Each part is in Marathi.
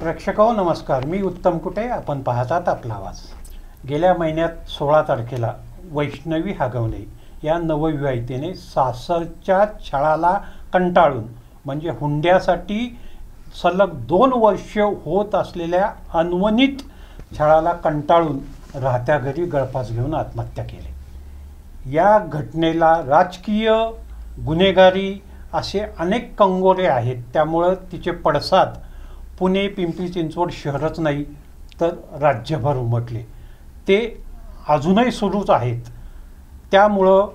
प्रेक्षकांनो नमस्कार, मी उत्तम कुटे. आपण पाहतात आपला आवाज. गेल्या महिन्यात 16 तारखेला वैष्णवी हागवणे या नवविवाहितेने सासरच्या छळाला कंटाळून म्हणजे हुंड्यासाठी सलग 2 वर्ष होत असलेल्या अनवनित छळाला कंटाळून राहत्या घरी गळफास घेऊन आत्महत्या केली. या घटनेला राजकीय, गुन्हेगारी असे अनेक कंगोरे आहेत. त्यामुळं तिचे पडसाद पुणे, पिंपरी चिंचवड शहरच नाही तर राज्यभर उमटले. ते अजूनही सुरूच आहेत. त्यामुळं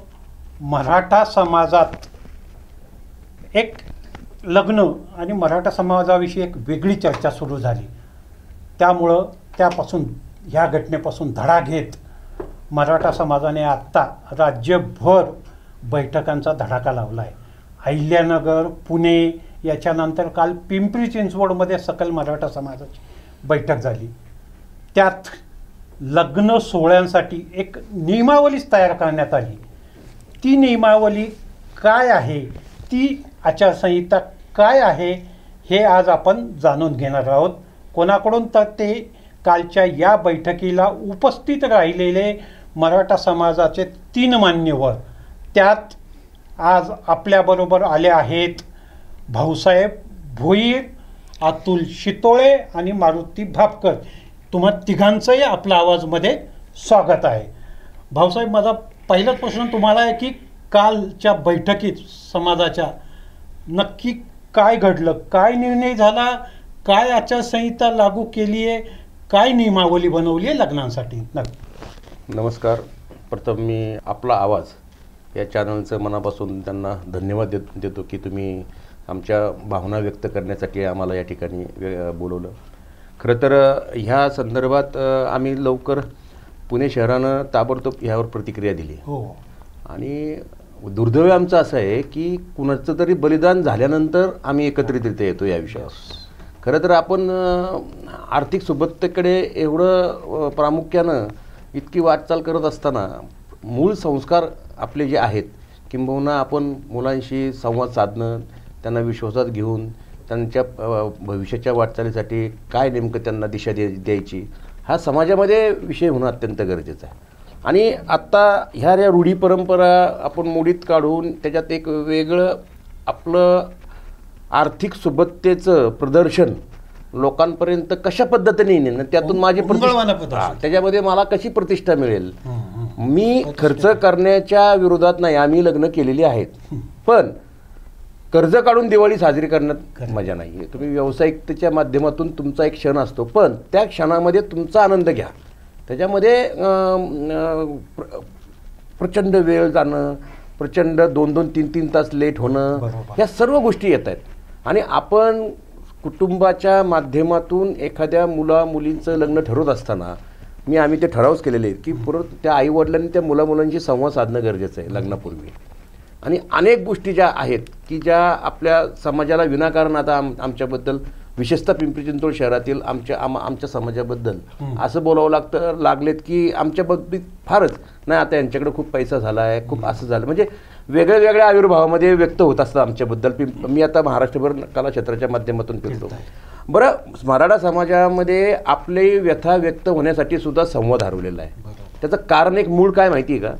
मराठा समाजात एक लग्न आणि मराठा समाजाविषयी एक वेगळी चर्चा सुरू झाली. त्यामुळं ह्या घटनेपासून धडा घेत मराठा समाजाने आत्ता राज्यभर बैठकांचा धडाका लावला आहे. अहिल्यानगर, पुणे, याच्यानंतर काल पिंपरी चिंचवडमध्ये सकल मराठा समाजाची बैठक झाली. त्यात लग्न सोहळ्यांसाठी एक नियमावलीच तयार करण्यात आली. ती नियमावली काय आहे, ती आचारसंहिता काय आहे, हे आज आपण जाणून घेणार आहोत. कोणाकडून तर ते कालच्या या बैठकीला उपस्थित राहिलेले मराठा समाजाचे 3 मान्यवर. त्यात आज आपल्याबरोबर आले आहेत भाऊसाहेब भोईर, अतुल शितोळे आणि मारुती भापकर. तुम्हा तिघांचंही आपल्या आवाजमध्ये स्वागत आहे. भाऊसाहेब, माझा पहिलाच प्रश्न तुम्हाला आहे की कालच्या बैठकीत समाजाच्या नक्की काय घडलं, काय निर्णय झाला, काय आचारसंहिता लागू केली आहे, काय नियमावली बनवली आहे लग्नांसाठी? नमस्कार. प्रथम मी आपला आवाज या चॅनलचं मनापासून त्यांना धन्यवाद देतो की तुम्ही आमच्या भावना व्यक्त करण्यासाठी आम्हाला या ठिकाणी बोलवलं. खरं तर ह्या संदर्भात आम्ही लवकर पुणे शहरानं ताबडतोब ह्यावर प्रतिक्रिया दिली. आणि दुर्दैव आमचं असं आहे की कुणाचं तरी बलिदान झाल्यानंतर आम्ही एकत्रितरित्या येतो या विषयावर. खरं तर आपण आर्थिक सुबत्तेकडे एवढं प्रामुख्यानं इतकी वाटचाल करत असताना मूळ संस्कार आपले जे आहेत, किंबहुना आपण मुलांशी संवाद साधणं, त्यांना विश्वासात घेऊन त्यांच्या भविष्याच्या वाटचालीसाठी काय नेमकं त्यांना दिशा द्यायची, हा समाजामध्ये विषय होणं अत्यंत गरजेचं आहे. आणि आत्ता ह्या रूढी परंपरा आपण मोडीत काढून त्याच्यात एक वेगळं आपलं आर्थिक सुबत्तेचं प्रदर्शन लोकांपर्यंत कशा पद्धतीने येणं, त्यातून माझी त्याच्यामध्ये मला कशी प्रतिष्ठा मिळेल. मी खर्च करण्याच्या विरोधात नाही, आम्ही लग्न केलेली आहेत, पण कर्ज काढून दिवाळी साजरी करण्यात मजा नाही आहे. तुम्ही व्यावसायिकतेच्या माध्यमातून तुमचा एक क्षण असतो, पण त्या क्षणामध्ये तुमचा आनंद घ्या. त्याच्यामध्ये प्रचंड वेळ जाणं, प्रचंड 2-2, 3-3 तास लेट होणं, ह्या सर्व गोष्टी येत आहेत. आणि आपण कुटुंबाच्या माध्यमातून एखाद्या मुलींचं लग्न ठरवत असताना आम्ही ते ठरावच केलेले आहेत की परत त्या आईवडिलांनी त्या मुलांशी संवाद साधणं गरजेचं आहे लग्नापूर्वी. आणि अनेक गोष्टी ज्या आहेत की ज्या आपल्या समाजाला विनाकारण आता आमच्याबद्दल, विशेषतः पिंपरी चिंचवड शहरातील आमच्या समाजाबद्दल असं बोलावं लागलेत की आमच्या बाबतीत फारच नाही, आता यांच्याकडे खूप पैसा झाला आहे, खूप असं झालं, म्हणजे वेगळ्या वेगळ्या आविर्भावामध्ये व्यक्त होत असतं आमच्याबद्दल. मी आता महाराष्ट्रभर कला क्षेत्राच्या माध्यमातून फिरतो. बरं, मराठा समाजामध्ये आपले व्यथा व्यक्त होण्यासाठी सुद्धा संवाद हरवलेला आहे. त्याचं कारण एक मूळ काय माहिती आहे का?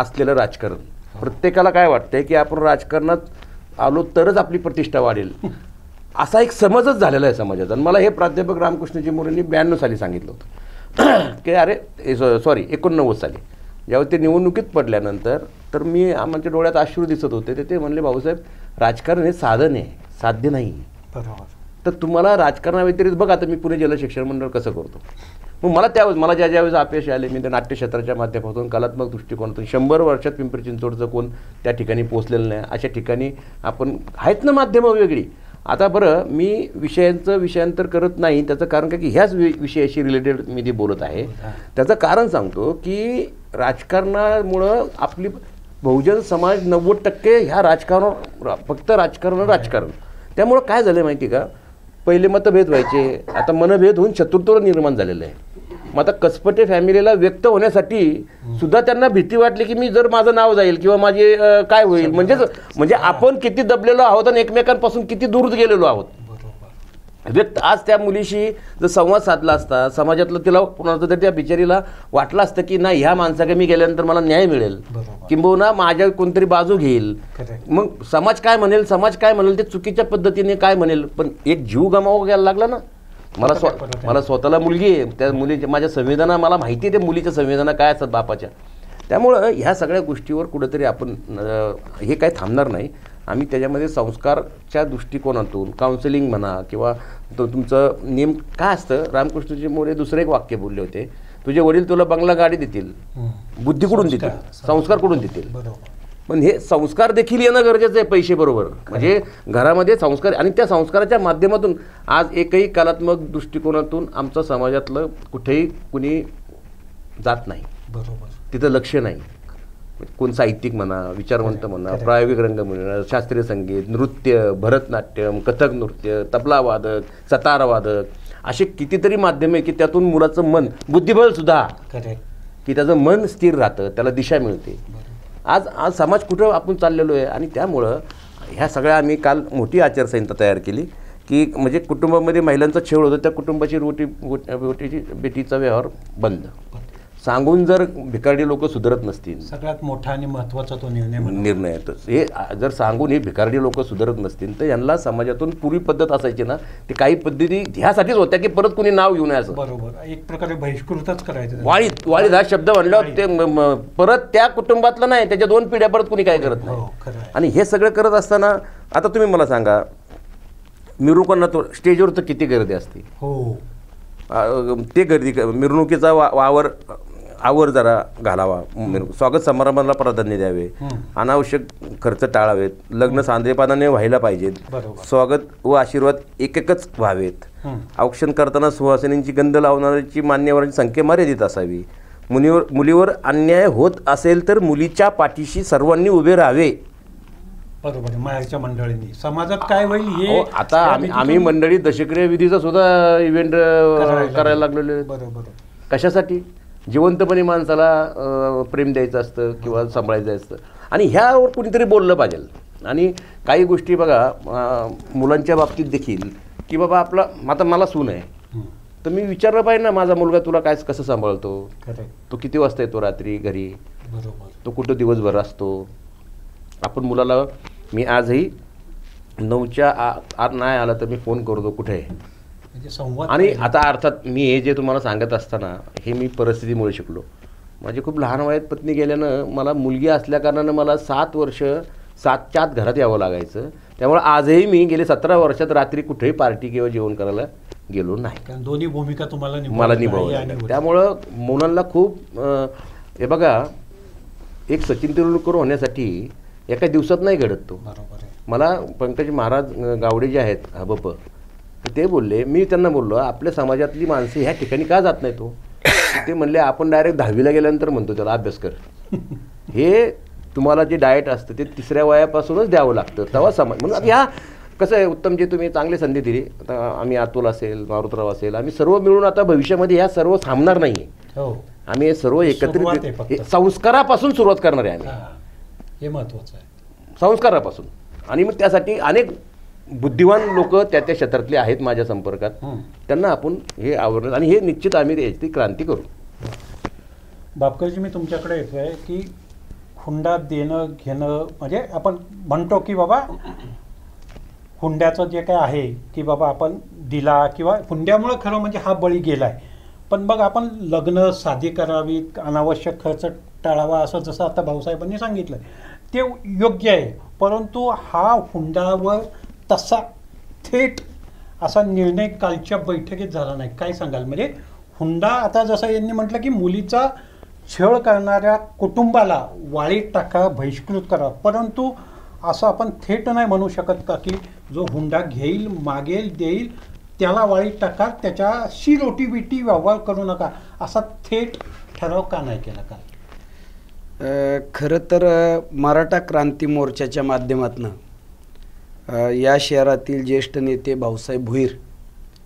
असलेलं राजकारण. प्रत्येकाला काय वाटतंय की आपण राजकारणात आलो तरच आपली प्रतिष्ठा वाढेल, असा एक समजच झालेला आहे समाजाचा. आणि मला हे प्राध्यापक रामकृष्णजी मोरेंनी 92 साली सांगितलं होतं की 89 साली जेव्हा ते निवडणुकीत पडल्यानंतर तर आमच्या डोळ्यात अश्रू दिसत होते. ते म्हणले, भाऊसाहेब, राजकारण हे साधन आहे, साध्य नाही. तर तुम्हाला राजकारणाव्यतिरिक्त बघा, आता मी पुणे जिल्हा शिक्षण मंडळ कसं करतो. मग मला ज्यावेळेस अपयश आले, मी त्या नाट्यक्षेत्राच्या माध्यमातून, कलात्मक दृष्टिकोनातून 100 वर्षात पिंपरी चिंचवडचं कोण त्या ठिकाणी पोचलेलं नाही, अशा ठिकाणी आपण आहेत ना माध्यमं वेगळी. आता बरं, मी विषयांतर करत नाही. त्याचं कारण काय की ह्याच विषयाशी रिलेटेड मी जे बोलत आहे. त्याचं कारण सांगतो की राजकारणामुळं आपली बहुजन समाज 90% ह्या फक्त राजकारण. त्यामुळं काय झालं माहिती का, पहिले मतभेद व्हायचे, आता मनभेद होऊन शत्रुत्व निर्माण झालेलं आहे. मग आता कसपटे फॅमिलीला व्यक्त होण्यासाठी सुद्धा त्यांना भीती वाटली की मी जर माझं नाव जाईल किंवा माझे काय होईल, म्हणजे आपण किती दबलेलो आहोत आणि एकमेकांपासून किती दूर गेलेलो आहोत. व्यक्त आज त्या मुलीशी जर संवाद साधला असता, समाजातलं तिला कोणाचं तरी त्या बिचारीला वाटलं असतं की नाही ह्या माणसाकडे मी गेल्यानंतर मला न्याय मिळेल, किंबहुना माझ्या कोणतरी बाजू घेईल. मग समाज काय म्हणेल ते चुकीच्या पद्धतीने काय म्हणेल, पण एक जीव गमावा घ्यायला लागला ना. मला स्वतःला मुलगी आहे, त्या मुलीच्या माझ्या संवेदना मला माहिती आहे, त्या मुलीच्या संवेदना काय असतात बापाच्या. त्यामुळं ह्या सगळ्या गोष्टीवर कुठंतरी आपण हे काय थांबणार नाही. आम्ही त्याच्यामध्ये संस्कारच्या दृष्टिकोनातून काउन्सिलिंग म्हणा किंवा तुमचं नेम काय असतं. रामकृष्णजी मोरे दुसरं एक वाक्य बोलले होते, तुझे वडील तुला बंगला गाडी देतील, बुद्धी कुठून देतील, संस्कार कुठून देतील. पण हे संस्कार देखील येणं गरजेचं आहे पैसे बरोबर. म्हणजे घरामध्ये संस्कार आणि त्या संस्काराच्या माध्यमातून आज एकही कलात्मक दृष्टिकोनातून आमचं समाजातलं कुठेही कुणी जात नाही. तिथं लक्ष नाही. कोण साहित्यिक म्हणा, विचारवंत म्हणा, प्रायोगिक रंग म्हणा, शास्त्रीय संगीत, नृत्य, भरतनाट्यम, कथक नृत्य, तबलावादक, सतारवादक असे कितीतरी माध्यम आहे की त्यातून मुलाचं मन, बुद्धिबळ सुद्धा की त्याचं मन स्थिर राहतं, त्याला दिशा मिळते. आज समाज कुठं आपण चाललेलो आहे. आणि त्यामुळं ह्या सगळ्या आम्ही काल मोठी आचारसंहिता तयार केली की म्हणजे कुटुंबामध्ये महिलांचा छळ होतो त्या कुटुंबाची बेटीचा व्यवहार बंद. सांगून जर भिकारडी लोक सुधारत नसतील, सगळ्यात मोठा आणि महत्त्वाचा तो निर्णय येतोच. हे जर सांगून हे भिकारडी लोक सुधारत नसतील तर यांना समाजातून पूर्वी पद्धत असायची ना, ती काही पद्धती ह्यासाठीच होत्या की परत कुणी नाव घेऊन यायचं. बरोबर, एक प्रकारे बहिष्कृतच करायचं. वाळीत हा शब्द म्हणल्यावर ते परत त्या कुटुंबातलं नाही, त्याच्या 2 पिढ्या परत कुणी काय करत नाही. आणि हे सगळं करत असताना आता तुम्ही मला सांगा, मिरवणुकांना तो स्टेजवर तर किती गर्दी असते. हो, ते गर्दी मिरवणुकीचा आवर जरा घालावा, स्वागत समारंभाला प्राधान्य द्यावे, अनावश्यक खर्च टाळावेत, लग्न सांधेपणाने व्हायला पाहिजेत, स्वागत व आशीर्वाद एकच व्हावेत, औक्षण करताना सुवासिनींची गंध लावणाऱ्याची मान्यवरांची संख्या मर्यादित असावी, मुलीवर अन्याय होत असेल तर मुलीच्या पाठीशी सर्वांनी उभे राहावे. बरोबर, मायाच्या मंडळींनी समाजात काय होईल हे आता आम्ही मंडळी दशक्रिया विधीचा सुद्धा इव्हेंट करायला लागलेलो. बरोबर, कशासाठी? जिवंतपणे माणसाला प्रेम द्यायचं असतं किंवा सांभाळायचं असतं. आणि ह्यावर कुणीतरी बोललं पाहिजे. आणि काही गोष्टी बघा मुलांच्या बाबतीत देखील की बाबा आपला आता मला सून आहे तर मी विचारलं पाहिजे ना, माझा मुलगा तुला काय कसं सांभाळतो, तो किती वाजता येतो रात्री घरी, तो कुठं दिवसभर असतो. आपण मुलाला मी आजही 9च्या आत नाही आला तर मी फोन करतो कुठे आहे. आणि आता अर्थात मी हे जे तुम्हाला सांगत असताना हे मी परिस्थितीमुळे शिकलो. माझी खूप लहान वयात पत्नी गेल्यानं मला मुलगी असल्याकारणानं मला 7 वर्ष 7च्या आत घरात यावं लागायचं. त्यामुळे आजही मी गेले 17 वर्षात रात्री कुठेही पार्टी किंवा जेवण करायला गेलो नाही. कारण दोन्ही भूमिका तुम्हाला मला निभावल्या. त्यामुळं मुलांना खूप हे बघा, एक सचिन तेंडुलकर होण्यासाठी एका दिवसात नाही घडत तो. मला पंकज महाराज गावडे जे आहेत हबप ते बोलले, मी त्यांना बोललो आपल्या समाजातली माणसं ह्या ठिकाणी का जात नाही. तो ते म्हणले आपण डायरेक्ट 10वीला गेल्यानंतर म्हणतो त्याला अभ्यास कर. हे तुम्हाला जे डाएट असतं ते 3ऱ्या वयापासूनच द्यावं लागतं तेव्हा समाज. म्हणून ह्या कसं आहे उत्तम जे तुम्ही चांगली संधी दिली. आता आम्ही अतुल असेल, मारुतराव असेल, आम्ही सर्व मिळून आता भविष्यामध्ये ह्या सर्व थांबणार नाही. आम्ही हे सर्व एकत्रित संस्कारापासून सुरुवात करणार आहे. आम्ही हे महत्त्वाचं आहे, संस्कारापासून. आणि मग त्यासाठी अनेक बुद्धिवान लोक त्या क्षेत्रातले आहेत माझ्या संपर्कात, त्यांना आपण हे आवडलं आणि हे निश्चित आम्ही याची क्रांती करू. बापकरजी, मी तुमच्याकडे येतोय की हुंडा देणं घेणं म्हणजे आपण म्हणतो की बाबा हुंड्याचं जे काय आहे की बाबा आपण दिला किंवा हुंड्यामुळं खरं म्हणजे हा बळी गेलाय. पण बघ आपण लग्न साधी करावीत, अनावश्यक खर्च टाळावा असं जसं आता भाऊसाहेबांनी सांगितलं ते योग्य आहे. परंतु हा हुंड्यावर तसा थेट असा निर्णय कालच्या बैठकीत झाला नाही. काय सांगाल? म्हणजे हुंडा आता जसं यांनी म्हटलं की मुलीचा छळ करणाऱ्या कुटुंबाला वाळीत टाका, बहिष्कृत करा. परंतु असं आपण थेट नाही म्हणू शकत का की जो हुंडा घेईल, मागेल, देईल त्याला वाळीत टाका, त्याच्याशी रोटीबिटी व्यवहार करू नका, असा थेट ठराव का नाही केला का? खरं तर मराठा क्रांती मोर्चाच्या माध्यमातून या शहरातील ज्येष्ठ नेते भाऊसाहेब भुईर,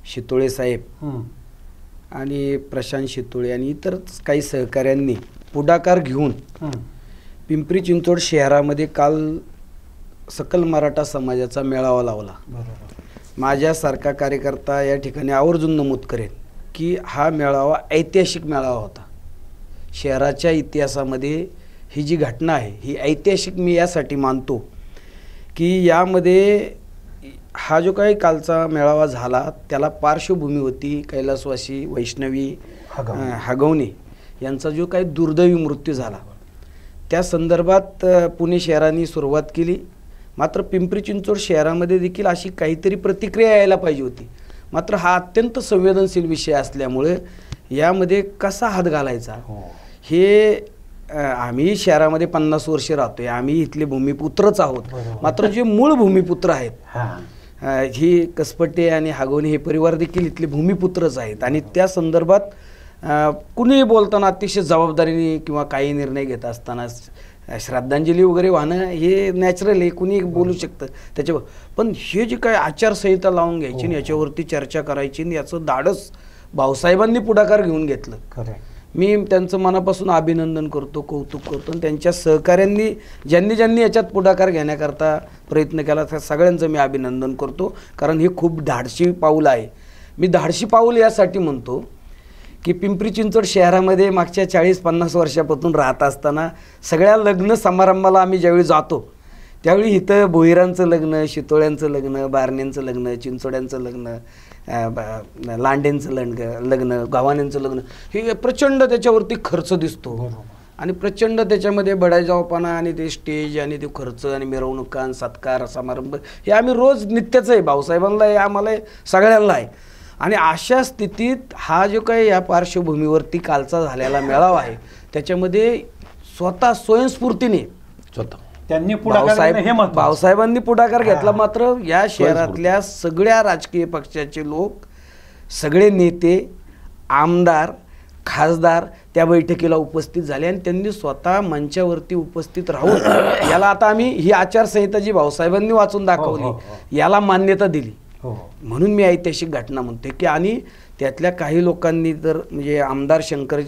शितोळे साहेब आणि प्रशांत शितोळे आणि इतर काही सहकाऱ्यांनी पुढाकार घेऊन पिंपरी चिंचवड शहरामध्ये काल सकल मराठा समाजाचा मेळावा लावला. माझ्यासारखा कार्यकर्ता या ठिकाणी आवर्जून नमूद करेन की हा मेळावा ऐतिहासिक मेळावा होता. शहराच्या इतिहासामध्ये ही जी घटना आहे ही ऐतिहासिक मी यासाठी मानतो की यामध्ये हा जो काही कालचा मेळावा झाला त्याला पार्श्वभूमी होती कैलासवासी वैष्णवी हगवणे यांचा जो काही दुर्दैवी मृत्यू झाला त्या संदर्भात पुणे शहराने सुरुवात केली. मात्र पिंपरी चिंचवड शहरामध्ये देखील अशी काहीतरी प्रतिक्रिया यायला पाहिजे होती. मात्र हा अत्यंत संवेदनशील विषय असल्यामुळे यामध्ये कसा हात घालायचा हे आम्ही शहरामध्ये 50 वर्ष राहतोय, आम्ही इथले भूमिपुत्रच आहोत. मात्र जे मूळ भूमिपुत्र आहेत ही कसपटे आणि हागवणे हे परिवार देखील इथले भूमिपुत्रच आहेत आणि त्या संदर्भात कुणीही बोलताना अतिशय जबाबदारीने किंवा काही निर्णय घेत असताना श्रद्धांजली वगैरे वाहणं हे नॅचरल आहे, कुणी बोलू शकतं त्याच्यावर. पण हे जे काही आचारसंहिता लावून घ्यायची आणि याच्यावरती चर्चा करायची आणि याचं धाडस भाऊसाहेबांनी पुढाकार घेऊन घेतलं. मी त्यांचं मनापासून अभिनंदन करतो, कौतुक करतो. आणि त्यांच्या सहकाऱ्यांनी ज्यांनी याच्यात पुढाकार घेण्याकरता प्रयत्न केला त्या सगळ्यांचं मी अभिनंदन करतो. कारण हे खूप धाडसी पाऊल आहे. मी धाडसी पाऊल यासाठी म्हणतो की पिंपरी चिंचवड शहरामध्ये मागच्या 40-50 वर्षापासून राहत असताना सगळ्या लग्न समारंभाला आम्ही ज्यावेळी जातो त्यावेळी इथं भोईरांचं लग्न, शितोळ्यांचं लग्न, बारणेंचं लग्न, चिंचोड्यांचं लग्न, लांडेंचं लग्न, गव्हाण्यांचं लग्न हे प्रचंड त्याच्यावरती खर्च दिसतो आणि प्रचंड त्याच्यामध्ये बडाईजावपणा आणि ते स्टेज आणि ते खर्च आणि मिरवणुका, सत्कार, समारंभ हे आम्ही रोज नित्याचं आहे. भाऊसाहेबांना आहे, आम्हाला सगळ्यांना आहे. आणि अशा स्थितीत हा जो काही या पार्श्वभूमीवरती कालचा झालेला मेळावा आहे त्याच्यामध्ये स्वयंस्फूर्तीने त्यांनी भाऊसाहेबांनी पुढाकार घेतला. मात्र या शहरातल्या सगळ्या राजकीय पक्षाचे लोक, सगळे नेते, आमदार, खासदार त्या बैठकीला उपस्थित झाले आणि त्यांनी स्वतः मंचावरती उपस्थित राहून याला आता आम्ही ही आचारसंहिता जी भाऊसाहेबांनी वाचून दाखवली याला मान्यता दिली. म्हणून मी ऐतिहासिक घटना म्हणते की आणि त्यातल्या काही लोकांनी तर म्हणजे आमदार शंकर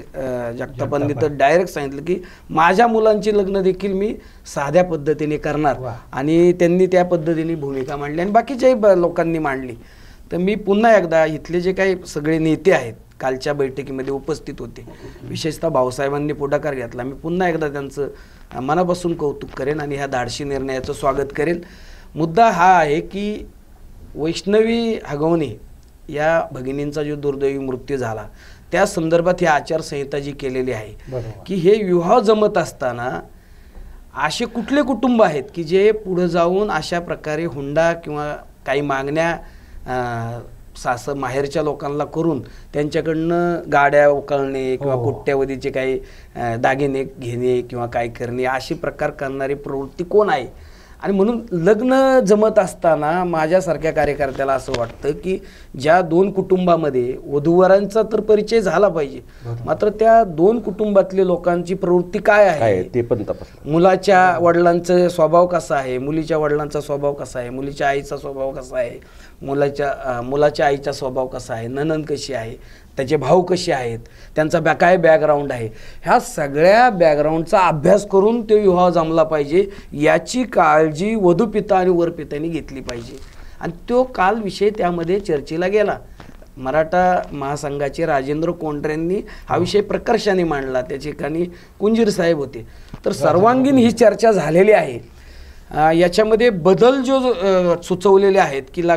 जगतापांनी तर डायरेक्ट सांगितलं की माझ्या मुलांची लग्न देखील मी साध्या पद्धतीने करणार आणि त्यांनी त्या पद्धतीने भूमिका मांडली आणि बाकीच्याही लोकांनी मांडली. तर मी पुन्हा एकदा इथले जे काही सगळे नेते आहेत कालच्या बैठकीमध्ये उपस्थित होते, विशेषतः भाऊसाहेबांनी पुढाकार घेतला, मी पुन्हा एकदा त्यांचं मनापासून कौतुक करेन आणि ह्या धाडसी निर्णयाचं स्वागत करेन. मुद्दा हा आहे की वैष्णवी हगवणे या भगिनींचा जो दुर्दैवी मृत्यू झाला त्या संदर्भात ही आचारसंहिता जी केलेली आहे की हे विवाह जमत असताना असे कुठले कुटुंब आहेत की जे पुढे जाऊन अशा प्रकारे हुंडा किंवा काही मागण्या माहेरच्या लोकांना करून त्यांच्याकडनं गाड्या उकळणे किंवा कोट्यावधीचे काही दागिने घेणे किंवा काय करणे अशी प्रकार करणारी प्रवृत्ती कोण आहे. आणि म्हणून लग्न जमत असताना माझ्यासारख्या कार्यकर्त्याला असं वाटतं की ज्या दोन कुटुंबामध्ये वधूवरांचा तर परिचय झाला पाहिजे, मात्र त्या दोन कुटुंबातले लोकांची प्रवृत्ती काय आहे ते पण तपास. मुलाच्या वडिलांचा स्वभाव कसा आहे, मुलीच्या वडिलांचा स्वभाव कसा आहे, मुलीच्या आईचा स्वभाव कसा आहे, मुलाच्या आईचा स्वभाव कसा आहे, नणंद कशी आहे, त्याचे भाऊ कसे आहेत, त्यांचा काय बॅकग्राऊंड आहे, ह्या सगळ्या बॅकग्राऊंडचा अभ्यास करून तो विवाह जमला पाहिजे याची काळजी वधूपिता आणि वरपित्याने घेतली पाहिजे. आणि तो काल विषय त्यामध्ये चर्चेला गेला. मराठा महासंघाचे राजेंद्र कोंडरेंनी हा विषय प्रकर्षाने मांडला, त्या ठिकाणी कुंजीर साहेब होते. तर सर्वांगीण ही चर्चा झालेली आहे. याच्यामध्ये बदल जो सुचवलेले आहेत की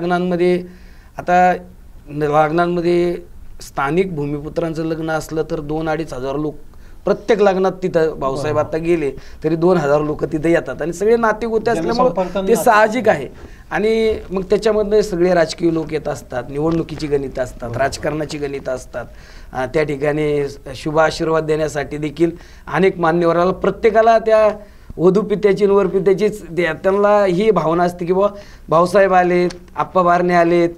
लग्नांमध्ये स्थानिक भूमिपुत्रांचं लग्न असलं तर 2-2.5 हजार लोक प्रत्येक लग्नात तिथं भाऊसाहेब आता गेले तरी 2,000 लोक तिथे येतात आणि सगळे नातेगोते असल्यामुळे ते साहजिक आहे. आणि मग त्याच्यामध्ये सगळे राजकीय लोक येत असतात, निवडणुकीची गणितं असतात, राजकारणाची गणितं असतात. त्या ठिकाणी शुभ आशीर्वाद देण्यासाठी देखील अनेक मान्यवराला प्रत्येकाला त्या वधूपित्याची वरपित्याचीच त्यांना ही भावना असते की बाबा भाऊसाहेब आलेत, आप्पा बारणे आलेत,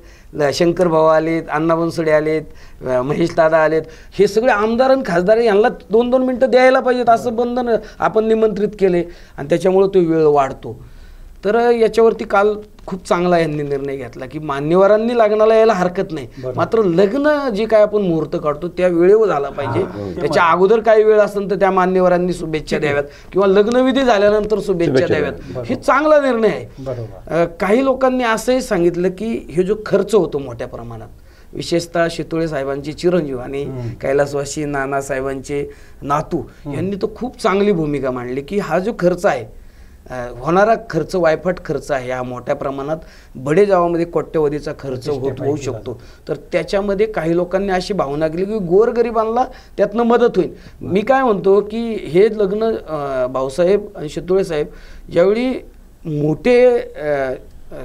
शंकर भाऊ आलेत, अण्णा बनसोडे आलेत, महेश दादा आलेत, हे सगळे आमदार आणि खासदार यांना 2-2 मिनटं द्यायला पाहिजेत असं बंधन आपण निमंत्रित केले आणि त्याच्यामुळे तो वेळ वाढतो. तर याच्यावरती काल खूप चांगला यांनी निर्णय घेतला की मान्यवरांनी लग्नाला यायला हरकत नाही, मात्र लग्न जे काय आपण मुहूर्त काढतो त्या वेळेवर झाला पाहिजे. त्याच्या अगोदर काही वेळ असेल तर त्या मान्यवरांनी शुभेच्छा द्याव्यात किंवा लग्नविधी झाल्यानंतर शुभेच्छा द्याव्यात. हे चांगला निर्णय आहे. काही लोकांनी असंही सांगितलं की हे जो खर्च होतो मोठ्या प्रमाणात, विशेषतः शितोळे साहेबांचे चिरंजीव आणि कैलासवासी नानासाहेबांचे नातू यांनी तर खूप चांगली भूमिका मांडली की हा जो खर्च आहे, होणारा खर्च वायफट खर्च आहे, हा मोठ्या प्रमाणात बडेजावामध्ये कोट्यवधीचा खर्च होऊ शकतो. तर त्याच्यामध्ये काही लोकांनी अशी भावना केली की गोरगरिबांना त्यातनं मदत होईल. मी काय म्हणतो की हे लग्न भाऊसाहेब आणि शितोळे साहेब ज्यावेळी मोठे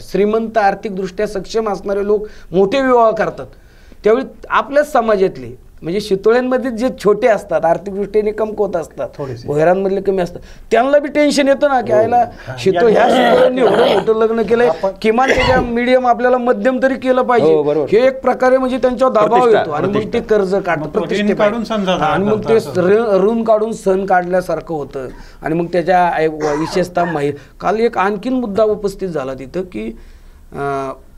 श्रीमंत आर्थिकदृष्ट्या सक्षम असणारे लोक मोठे विवाह करतात, त्यावेळी आपल्याच समाजातले म्हणजे शितोळ्यांमध्ये जे छोटे असतात, आर्थिक दृष्टीने कमकुवत असतात, भोयरांमधले कमी असतात, त्यांना बी टेन्शन येतं ना की ह्या शितोळ्यांनी एवढं मोठं लग्न केलंय, किमान त्याच्या मीडियम आपल्याला मध्यम तरी केलं पाहिजे. हे एक प्रकारे म्हणजे त्यांच्यावर दबाव येतो आणि मग ते कर्ज काढतात आणि मग ते ऋण काढून सण काढल्यासारखं होतं. आणि मग त्याच्या विशेषतः काल एक आणखीन मुद्दा उपस्थित झाला तिथं की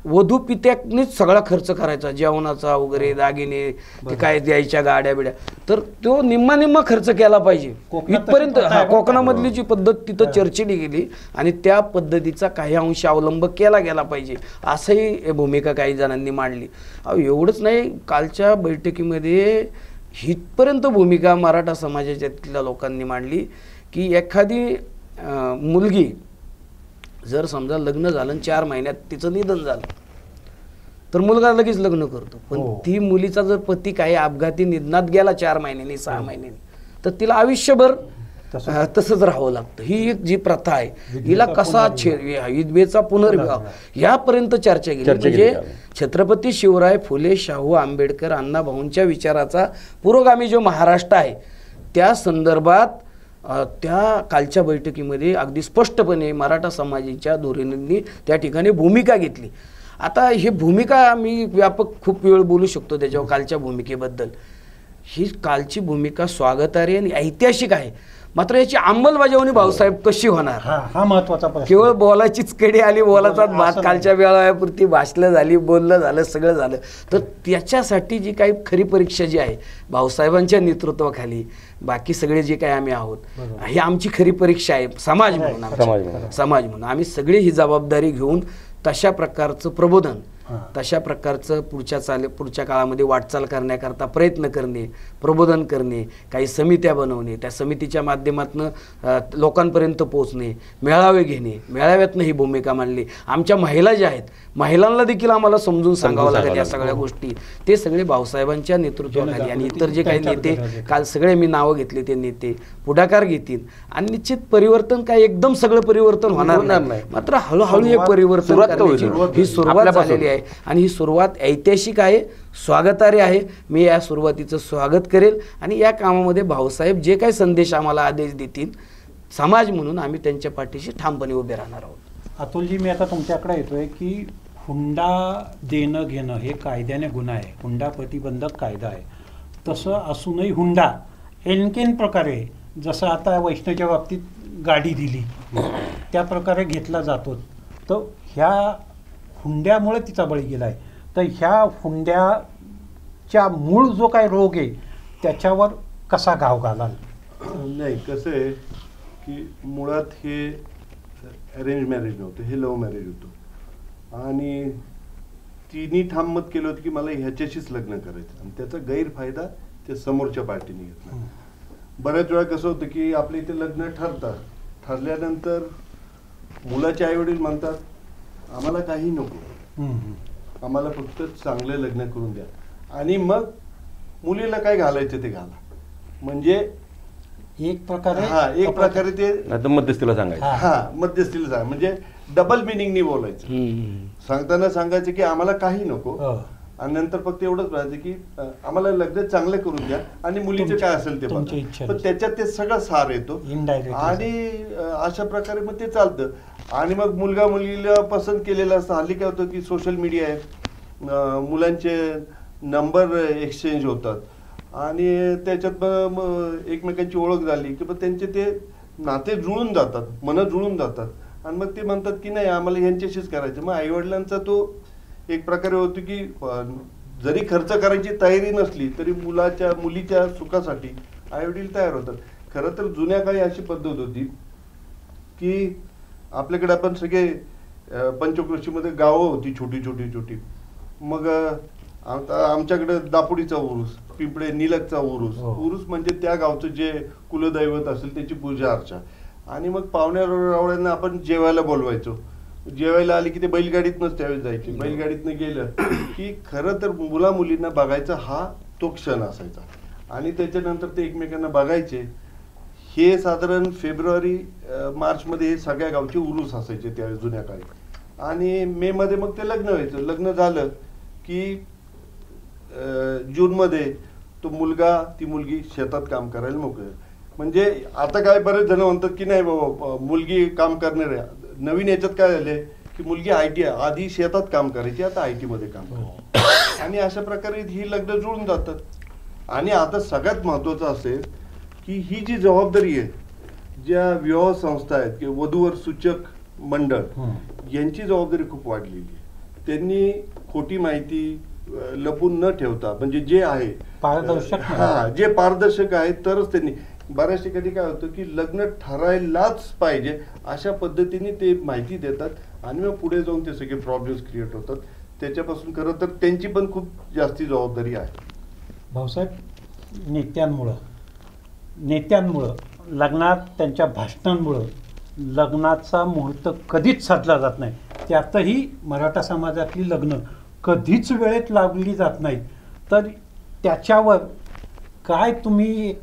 वधू पित्यानेच सगळा खर्च करायचा, जेवणाचा वगैरे, दागिने, ते काय द्यायच्या गाड्या बिड्या, तर तो निम्मा खर्च केला पाहिजे इथपर्यंत. कोकणामधली जी पद्धत तिथं चर्चेली गेली आणि त्या पद्धतीचा काही अंश अवलंब केला गेला पाहिजे असंही भूमिका काही जणांनी मांडली. एवढंच नाही, कालच्या बैठकीमध्ये हितपर्यंत भूमिका मराठा समाजाच्या लोकांनी मांडली की एखादी मुलगी जर समजा लग्न झालं 4 महिन्यात तिचं निधन झालं तर मुलगा लगेच लग्न करतो, पण ती मुलीचा जर पती काही अपघाती निधनात गेला 4 महिन्यांनी 6 महिन्यांनी तर तिला आयुष्यभर तसंच राहावं लागतं. ही एक जी प्रथा आहे, हिला कसा विधवेचा पुनर्विवाह यापर्यंत चर्चा केली. म्हणजे छत्रपती शिवराय फुले, शाहू आंबेडकर, अण्णाभाऊंच्या विचाराचा पुरोगामी जो महाराष्ट्र आहे त्या संदर्भात त्या कालच्या बैठकीमध्ये अगदी स्पष्टपणे मराठा समाजाच्या धोरणींनी त्या ठिकाणी भूमिका घेतली. आता ही भूमिका मी व्यापक खूप वेळ बोलू शकतो त्याच्यावर कालच्या भूमिकेबद्दल. ही कालची भूमिका स्वागतार्ह आणि ऐतिहासिक आहे, मात्र याची अंमलबजावणी भाऊसाहेब कशी होणार हा महत्वाचा प्रश्न. केवळ बोलाचीच कडी आली, बोलाचा भात कालच्या वेळापुरती भाषणं झाली, बोललं झालं, सगळं झालं. तर त्याच्यासाठी जी काही खरी परीक्षा जी आहे भाऊसाहेबांच्या नेतृत्वाखाली बाकी सगळे जे काही आम्ही आहोत, ही आमची खरी परीक्षा आहे समाज म्हणून. समाज म्हणून आम्ही सगळी ही जबाबदारी घेऊन तशा प्रकारचं प्रबोधन, तशा प्रकारचं पुढच्या काळामध्ये वाटचाल करण्याकरता प्रयत्न करणे, प्रबोधन करणे, काही समित्या बनवणे, त्या समितीच्या माध्यमातून लोकांपर्यंत पोहोचणे, मेळावे घेणे, मेळाव्यातनं ही भूमिका मांडली. आमच्या महिला ज्या आहेत, महिलांना देखील आम्हाला समजून सांगावं लागेल या सगळ्या गोष्टी. ते सगळे भाऊसाहेबांच्या नेतृत्वाखाली आणि इतर जे काही नेते काल सगळे मी नावं घेतली ते नेते पुढाकार घेतील आणि निश्चित परिवर्तन काय एकदम सगळं परिवर्तन होणार नाही, मात्र हळूहळू हे परिवर्तन करण्याची ही सुरुवात झालेली आहे आणि ही सुरुवात ऐतिहासिक आहे, स्वागतार्ह आहे. मी या सुरुवातीचं स्वागत करेल आणि या कामामध्ये भाऊसाहेब जे काही संदेश आम्हाला आदेश देतील समाज म्हणून आम्ही त्यांच्या पाठीशी ठामपणे उभे राहणार आहोत. अतुलजी, मी आता तुमच्याकडे येतोय की हुंडा देणं घेणं हे कायद्याने गुन्हा आहे, हुंडा प्रतिबंधक कायदा आहे. तसं असूनही हुंडा एनकेन प्रकारे, जसं आता वैष्णवच्या बाबतीत गाडी दिली त्या प्रकारे घेतला जातो, तर ह्या हुंड्यामुळे तिचा बळी गेला आहे. तर ह्या हुंड्याच्या मूळ जो काय रोग आहे त्याच्यावर कसा घाव घालाल? नाही, कसं आहे की मुळात हे अरेंज मॅरेज नव्हतं, हे लव्ह मॅरेज होतं आणि तिने ठाम मत केलं होतं की मला ह्याच्याशीच लग्न करायचं आणि त्याचा गैरफायदा त्या समोरच्या पार्टीने घेतला. बऱ्याच वेळा कसं होतं की आपल्या इथे लग्न ठरतात, ठरल्यानंतर मुलाचे आईवडील म्हणतात आम्हाला काही नको, आम्हाला फक्त चांगलं लग्न करून द्या आणि मग मुलीला काय घालायचं ते घाला. म्हणजे एक प्रकारे ते मध्यस्थीला सांगायचं, मध्यस्थीला सांग, म्हणजे डबल मिनिंगनी बोलायचं. सांगताना सांगायचं की आम्हाला काही नको आणि नंतर फक्त एवढंच म्हणायचं की आम्हाला लग्न चांगलं करून द्या आणि मुलीचे काय असेल ते बघा. पण त्याच्यात ते सगळं सार येतो आणि अशा प्रकारे मग ते चालतं. आणि मग मुलगा मुलीला पसंत केलेला असतं. हल्ली काय होतं की सोशल मीडिया आहे, मुलांचे नंबर एक्सचेंज होतात आणि त्याच्यात एकमेकांची ओळख झाली की मग त्यांचे ते नाते जुळून जातात, मनं जुळून जातात आणि मग ते म्हणतात की नाही आम्हाला यांच्याशीच करायचं. मग आईवडिलांचा तो एक प्रकारे होतो की जरी खर्च करायची तयारी नसली तरी मुलीच्या सुखासाठी आईवडील तयार होतात. खरं तर जुन्या काळी अशी पद्धत होती की आपल्याकडे आपण सगळे पंचक्रोशीमध्ये गावं होती छोटी छोटी छोटी. मग आमच्याकडे दापोडीचा उरूस, पिंपळे निलकचा उरूस. उरूस म्हणजे त्या गावचं जे कुलदैवत असेल त्याची पूजा अर्चा. आणि मग पाहुण्या आपण जेवायला बोलवायचो. जेवायला आली की ते बैलगाडीतनंच त्यावेळेस जायचे. बैलगाडीतनं गेलं की खरं तर मुला मुलींना बघायचा हा तो क्षण असायचा. आणि त्याच्यानंतर ते एकमेकांना बघायचे. हे साधारण फेब्रुवारी मार्चमध्ये हे सगळ्या गावचे उरूस असायचे त्यावेळेस जुन्या काळी. आणि मे मध्ये मग ते लग्न व्हायचं. लग्न झालं की जूनमध्ये तो मुलगा ती मुलगी शेतात काम करायला मोकळे. म्हणजे आता काय बरेच जण म्हणतात की नाही बाबा मुलगी काम करणार आहे. नवीन याच्यात काय झाले की मुलगी IT आधी शेतात काम करायची, आता IT मध्ये काम करते. आणि अशा प्रकारे ही लग्न जुळून जातात. आणि आता सगळ्यात महत्वाचं असेल की ही जी जबाबदारी आहे ज्या विवाह संस्था आहेत किंवा वधूवर सूचक मंडळ यांची जबाबदारी खूप वाढलेली आहे. त्यांनी खोटी माहिती लपून न ठेवता म्हणजे जे आहे पारदर्शक जे पारदर्शक आहे तरच त्यांनी. बऱ्याच ठिकाणी काय होतं की लग्न ठरायलाच पाहिजे अशा पद्धतीने ते माहिती देतात आणि मग पुढे जाऊन ते सगळे प्रॉब्लेम्स क्रिएट होतात. त्याच्यापासून खरं तर त्यांची पण खूप जास्ती जबाबदारी आहे. भाऊसाहेब, नेत्यांमुळं लग्नात त्यांच्या भाषणांमुळं लग्नाचा मुहूर्त कधीच साधला जात नाही. त्यातही मराठा समाजातली लग्न कधीच वेळेत लावली जात नाहीत. तर त्याच्यावर काय तुम्ही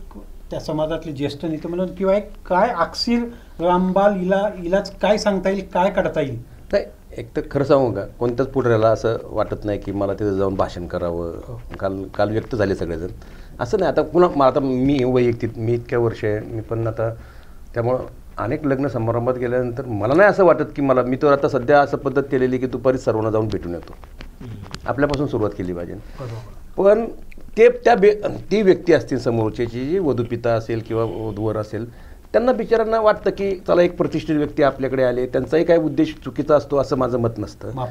त्या समाजातले ज्येष्ठ नेते म्हणून किंवा एक काय अक्षीर रामबाल इलाज काय सांगता येईल, काय काढता येईल? नाही, एक तर खरं सांगू का, कोणत्याच पुढऱ्याला असं वाटत नाही की मला तिथं जाऊन भाषण करावं. काल व्यक्त झाले सगळेजण. असं नाही. आता पुन्हा आता मी वैयक्तिक मी इतक्या वर्ष आहे मी पण आता त्यामुळं अनेक लग्न समारंभात गेल्यानंतर मला नाही असं वाटत की मी तर आता सध्या असं पद्धत केलेली की दुपारी सर्वांना जाऊन भेटून येतो. आपल्यापासून सुरुवात केली पाहिजे. पण ती व्यक्ती असतील समोरची जी वधूपिता असेल किंवा वधूवर असेल त्यांना बिचारांना वाटतं की चला एक प्रतिष्ठित व्यक्ती आपल्याकडे आले. त्यांचाही काही उद्देश चुकीचा असतो असं माझं मत नसतं.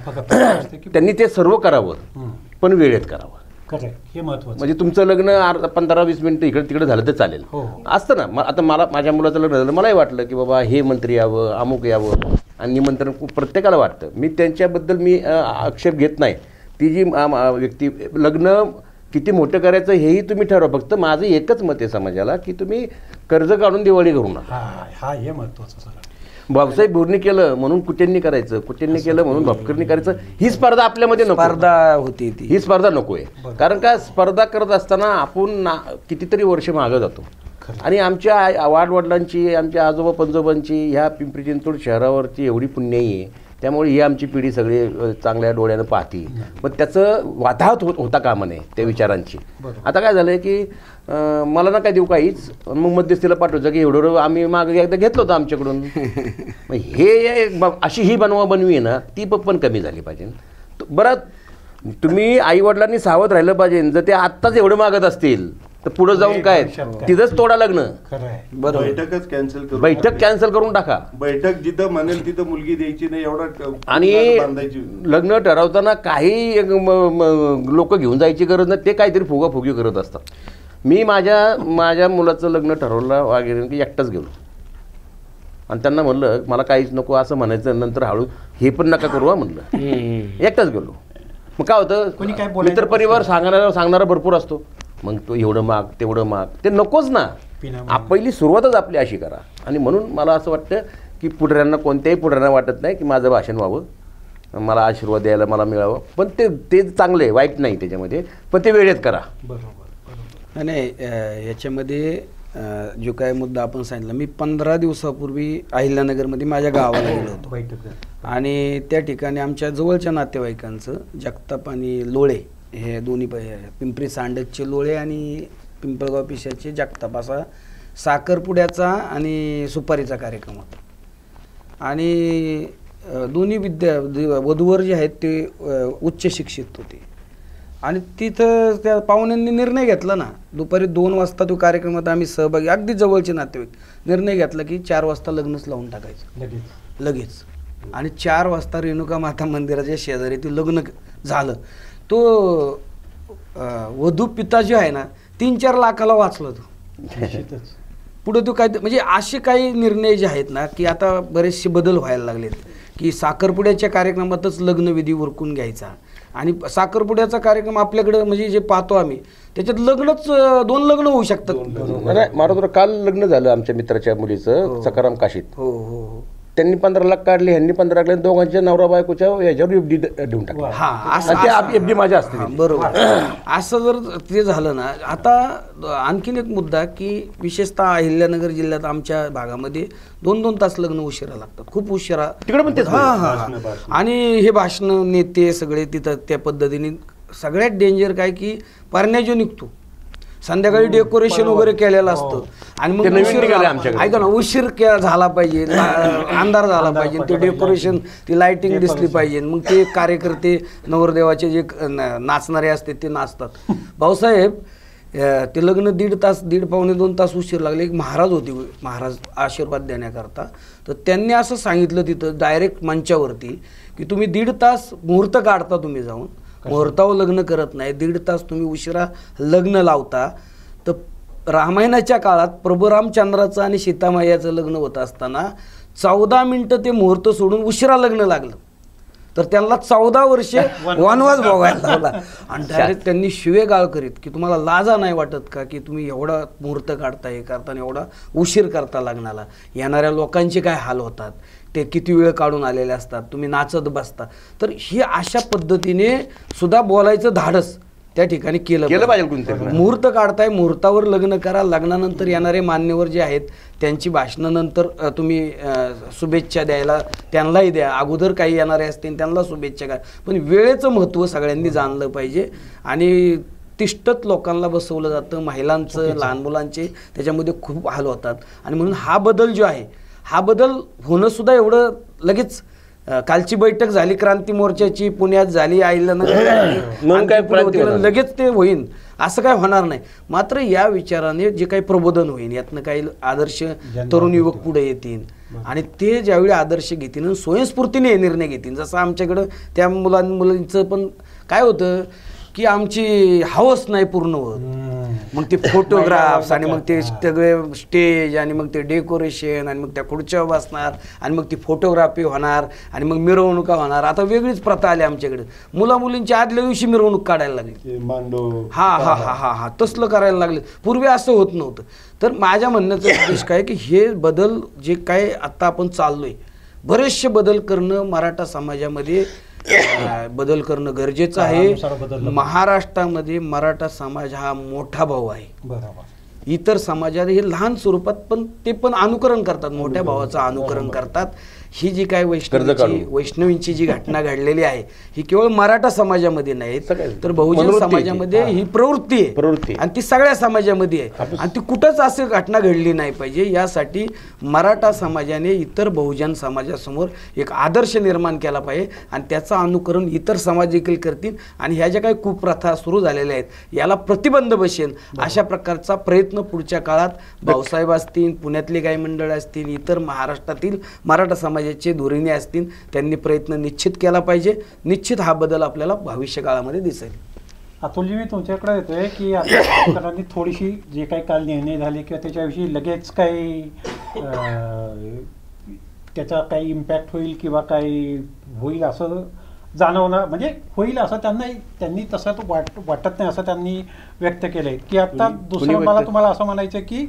त्यांनी ते सर्व करावं पण वेळेत करावं. हे महत्त्वाचं. म्हणजे तुमचं लग्न 15-20 मिनिटं इकडे तिकडे झालं तर चालेल असतं ना. आता माझ्या मुलाचं लग्न झालं मलाही वाटलं की बाबा हे मंत्री यावं अमुक यावं आणि निमंत्रण प्रत्येकाला वाटतं. मी त्यांच्याबद्दल आक्षेप घेत नाही. ती जी व्यक्ती लग्न किती मोठं करायचं हेही तुम्ही ठरवा. फक्त माझं एकच मत आहे समाजाला की तुम्ही कर्ज काढून दिवाळी करू नका. हे महत्त्वाचं. भाऊसाहेब भुर्णी केलं म्हणून कुट्यांनी करायचं, कुट्यांनी केलं म्हणून भापकरनी करायचं ही स्पर्धा आपल्यामध्ये नको. स्पर्धा होती ही स्पर्धा नकोय. कारण का स्पर्धा करत असताना आपण कितीतरी वर्ष मागं जातो. आणि आमच्या वाडवडिलांची आमच्या आजोबा पंजोबांची ह्या पिंपरी चिंचवड शहरावरची एवढी पुण्याई आहे त्यामुळे ही आमची पिढी सगळी चांगल्या डोळ्यानं पाहती. मग त्याचं वाताहत होता कामा नये त्या विचारांची. आता काय झालंय की मला ना काय देऊ काहीच मग मध्यस्थीला पाठवायचं की एवढं आम्ही मागे एकदा घेतलं होतं आमच्याकडून. मग हे अशी ही बनवाबनवी आहे ना ती पण कमी झाली पाहिजे. बरं तुम्ही आईवडिलांनी सावध राहिलं पाहिजे. जर ते आत्ताच एवढं मागत असतील तर पुढे जाऊन काय तिथंच तोडा लग्न. बैठकच कॅन्सल करू. बैठक कॅन्सल करून टाका. बैठक जिथं म्हणेल तिथं मुलगी द्यायची नाही एवढा. आणि लग्न ठरवताना काही लोक घेऊन जायची गरज नाही. ते काहीतरी फुगाफुगी करत असतात. मी माझ्या मुलाचं लग्न ठरवलं वगैरे की एकटाच गेलो आणि त्यांना म्हणलं मला काहीच नको असं म्हणायचं. नंतर हळू हे पण नका करू म्हणलं. एकटाच गेलो. मग काय होतं मित्र परिवार सांगणारा भरपूर असतो. मग तो एवढं माग तेवढं माग ते नकोच ना. पहिली सुरुवातच आपली अशी करा. आणि म्हणून मला असं वाटतं की कोणत्याही पुढऱ्यांना वाटत नाही की माझं भाषण व्हावं, मला आशीर्वाद द्यायला मला मिळावं. पण ते चांगलं आहे, वाईट नाही त्याच्यामध्ये. पण ते वेळेत करा. नाही याच्यामध्ये जो काय मुद्दा आपण सांगितला, मी 15 दिवसापूर्वी अहिल्यानगरमध्ये माझ्या गावाला गेलो होतो. आणि त्या ठिकाणी आमच्या जवळच्या नातेवाईकांचं जगताप आणि लोळे हे दोन्ही पिंपरी सांडचे लोळे आणि पिंपळगाव पिशाचे जगताप असा साखरपुड्याचा आणि सुपारीचा कार्यक्रम होता. आणि दोन्ही वधूवर जे आहेत ते उच्च शिक्षित होते. आणि तिथं त्या पाहुण्यांनी निर्णय घेतला ना दुपारी 2 वाजता तो कार्यक्रमात आम्ही सहभागी अगदी जवळचे नातेवाईक निर्णय घेतला की 4 वाजता लग्नच लावून टाकायचं. लगेच. आणि 4 वाजता रेणुका माता मंदिराच्या शेजारी ते लग्न झालं. तो वधू पिता जो आहे ना 3-4 लाखाला वाचला तो. निश्चितच. पुढे तो काय म्हणजे असे काही निर्णय जे आहेत ना की आता बरेचसे बदल व्हायला लागलेत की साखरपुड्याच्या कार्यक्रमातच लग्नविधी उरकून घ्यायचा. आणि साखरपुड्याचा कार्यक्रम आपल्याकडे म्हणजे जे पाहतो आम्ही त्याच्यात लग्नच 2 लग्न होऊ शकतात. मारुद्र काल लग्न झालं आमच्या मित्राच्या मुलीचं सकाराम काशीत. हो हो हो. त्यांनी 15 लाख काढले, ह्यांनी 15 लाख, दोघांच्या नवरा बायकोच्या याच्यावर एफडी देऊन टाकली. एफडी माझ्या असते. बरोबर. असं जर ते झालं ना. आता आणखीन एक मुद्दा की विशेषतः अहिल्यानगर जिल्ह्यात आमच्या भागामध्ये 2-2 तास लग्न उशिरा लागतात, खूप उशिरा तिकडे पण तेच. आणि हे भाषण नेते सगळे तिथं त्या पद्धतीने. सगळ्यात डेंजर काय की पारण्या जो निघतो संध्याकाळी डेकोरेशन वगैरे केलेलं असतं आणि मग ऐका ना उशीर झाला पाहिजे, अंधार झाला पाहिजे, ते डेकोरेशन ती लाइटिंग दिसली पाहिजे, मग ते कार्यकर्ते नवरदेवाचे जे नाचणारे असते ते नाचतात. भाऊसाहेब ते लग्न 1.5 तास 1.5-2 तास उशीर लागले. एक महाराज होते, महाराज आशीर्वाद देण्याकरता. तर त्यांनी असं सांगितलं तिथं डायरेक्ट मंचावरती की तुम्ही 1.5 तास मुहूर्त काढता, तुम्ही जाऊन मुहूर्तावर लग्न करत नाही, 1.5 तास तुम्ही उशिरा लग्न लावता. तर रामायणाच्या काळात प्रभू रामचंद्राचं आणि सीतामायाचं लग्न होत असताना 14 मिनिटं ते मुहूर्त सोडून उशिरा लग्न लागलं. तर त्यांना 14 वर्षे वनवास भोगायला लावला. आणि डायरेक्ट त्यांनी शिवेगाळ करीत की तुम्हाला लाजा नाही वाटत का की तुम्ही एवढा मुहूर्त काढता, हे करताना एवढा उशीर करता लग्नाला, येणाऱ्या लोकांचे काय हाल होतात, ते किती वेळ काढून आलेले असतात, तुम्ही नाचत बसता. तर ही अशा पद्धतीने सुद्धा बोलायचं धाडस त्या ठिकाणी केलं पाहिजे. मुहूर्त काढताय, मुहूर्तावर लग्न करा. लग्नानंतर येणारे मान्यवर जे आहेत त्यांची भाषणं नंतर तुम्ही शुभेच्छा द्यायला त्यांनाही द्या. अगोदर काही येणारे असतील त्यांना शुभेच्छा करा. पण वेळेचं महत्त्व सगळ्यांनी जाणलं पाहिजे. आणि तिष्ठत लोकांना बसवलं जातं, महिलांचं, लहान मुलांचे त्याच्यामध्ये खूप हाल होतात. आणि म्हणून हा बदल जो आहे, हा बदल होणं सुद्धा एवढं लगेच. कालची बैठक झाली क्रांती मोर्चाची, पुण्यात झाली, अहिल्यानगर, लगेच ते होईल असं काय होणार नाही. मात्र या विचाराने जे काही प्रबोधन होईल, यातनं काही आदर्श तरुण युवक पुढे येतील आणि ते ज्यावेळी आदर्श घेतील आणि स्वयंस्फूर्तीने निर्णय घेतील. जसं आमच्याकडं त्या मुलांचं पण काय होतं की आमची हवस नाही पूर्ण होत, मग ते फोटोग्राफ्स आणि मग ते सगळे स्टेज आणि मग ते डेकोरेशन आणि मग त्या खुर्च्या बसणार आणि मग ती फोटोग्राफी होणार आणि मग मिरवणुका होणार. आता वेगळीच प्रथा आली आमच्याकडे, मुला मुलींची आदल्या दिवशी मिरवणूक काढायला लागली. हा हा हा हा हा तसलं करायला लागले. पूर्वी असं होत नव्हतं. तर माझ्या म्हणण्याचा उद्देश काय की हे बदल जे काय आता आपण चाललोय, बरेचसे बदल करणं मराठा समाजामध्ये बदल करणं गरजेचं आहे. महाराष्ट्रामध्ये मराठा समाज हा मोठा भाऊ आहे. इतर समाजात हे लहान स्वरूपात पण ते पण अनुकरण करतात, मोठ्या भावाचं अनुकरण करतात. ही जी काय वैष्णवींची जी घटना घडलेली आहे ही केवळ मराठा समाजामध्ये नाही तर बहुजन समाजामध्ये ही प्रवृत्ती आहे आणि ती सगळ्या समाजामध्ये आहे. आणि ती कुठंच अशी घटना घडली नाही पाहिजे, यासाठी मराठा समाजाने इतर बहुजन समाजासमोर एक आदर्श निर्माण केला पाहिजे आणि त्याचं अनुकरण इतर समाज देखील करतील. आणि ह्या ज्या काही कुप्रथा सुरू झालेल्या आहेत याला प्रतिबंध बसेल अशा प्रकारचा प्रयत्न पुढच्या काळात भाऊसाहेब असतील, पुण्यातले काही मंडळ असतील, इतर महाराष्ट्रातील मराठा समाजाचे धोरणे असतील, त्यांनी प्रयत्न निश्चित केला पाहिजे. निश्चित हा बदल आपल्याला भविष्य काळामध्ये दिसेल. अतुलजी, मी तुमच्याकडे येतोय की आता थोडीशी जे काही काल निर्णय झाले किंवा त्याच्याविषयी लगेच काही त्याचा काही इम्पॅक्ट होईल किंवा काही होईल असं जाणवणं, म्हणजे होईल असं त्यांनी तसं वाटत नाही असं त्यांनी व्यक्त केलंय. की आता दुसरं मला तुम्हाला असं म्हणायचं की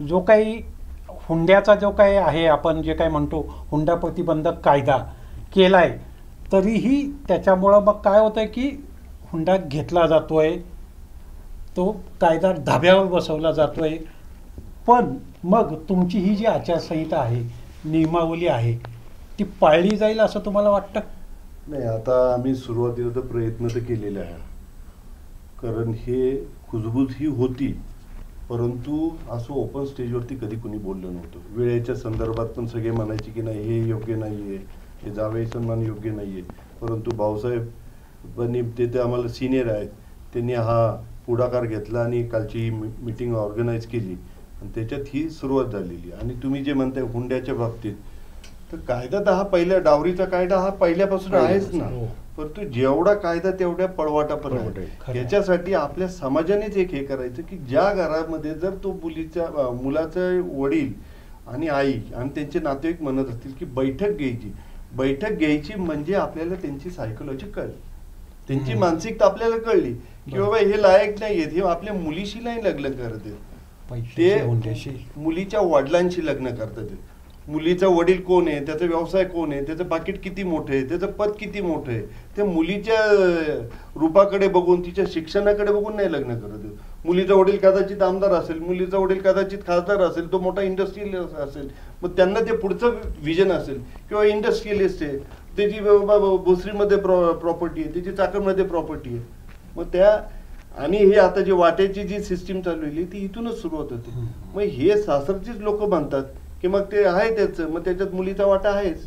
जो काही हुंड्याचा जो काही आहे, आपण जे काही म्हणतो हुंडा प्रतिबंधक कायदा केलाय, तरीही त्याच्यामुळं मग काय होतंय की हुंडा घेतला जातोय, तो कायदा धाब्यावर बसवला जातोय. पण मग तुमची ही जी आचारसंहिता आहे, नियमावली आहे, ती पाळली जाईल असं तुम्हाला वाटतं? नाही, आता आम्ही सुरुवातीला तर प्रयत्न तर केलेले आहे, कारण हे कुजबूज ही होती, परंतु असं ओपन स्टेजवरती कधी कोणी बोललं नव्हतं. वेळेच्या संदर्भात पण सगळे म्हणायचे की नाही हे योग्य नाही आहे, हे जावई सन्मान योग्य नाही आहे. परंतु भाऊसाहेबांनी ते आम्हाला सिनियर आहेत, त्यांनी हा पुढाकार घेतला आणि कालची मीटिंग ऑर्गनाईज केली आणि त्याच्यात ही सुरुवात झालेली. आणि तुम्ही जे म्हणताय हुंड्याच्या बाबतीत, तर कायदा तर हा पहिल्या डावरीचा कायदा हा पहिल्यापासून आहेच ना, परंतु जेवढा कायदा तेवढ्या पळवाटा पण आहे. याच्यासाठी आपल्या समाजानेच एक हे करायचं की ज्या घरामध्ये जर तो मुलाचा वडील आणि आई आणि त्यांचे नातेवाईक म्हणत असतील की बैठक घ्यायची म्हणजे आपल्याला त्यांची सायकोलॉजी कळली, त्यांची मानसिकता आपल्याला कळली की बाबा हे लायक नाहीयेत, हे आपल्या मुलीशी नाही लग्न करत आहेत, ते मुलीच्या वडिलांशी लग्न करतात. मुलीचा वडील कोण आहे, त्याचा व्यवसाय कोण आहे, त्याचं पाकिट किती मोठं आहे, त्याचं पद किती मोठं आहे, ते मुलीच्या रूपाकडे बघून तिच्या शिक्षणाकडे बघून नाही लग्न करत. मुलीचा वडील कदाचित आमदार असेल, मुलीचा वडील कदाचित खासदार असेल, तो मोठा इंडस्ट्रियलिस्ट असेल, मग त्यांना ते पुढचं विजन असेल. किंवा इंडस्ट्रियलिस्ट आहे, त्याची भोसरीमध्ये प्रॉपर्टी आहे, त्याची चाकणमध्ये प्रॉपर्टी आहे. मग त्या आणि हे आता जी वाट्याची जी सिस्टीम चालवली ती इथूनच सुरुवात होते. मग हे सासरचीच लोक म्हणतात की मग ते आहे त्याचं, मग त्याच्यात मुलीचा वाटा आहेच.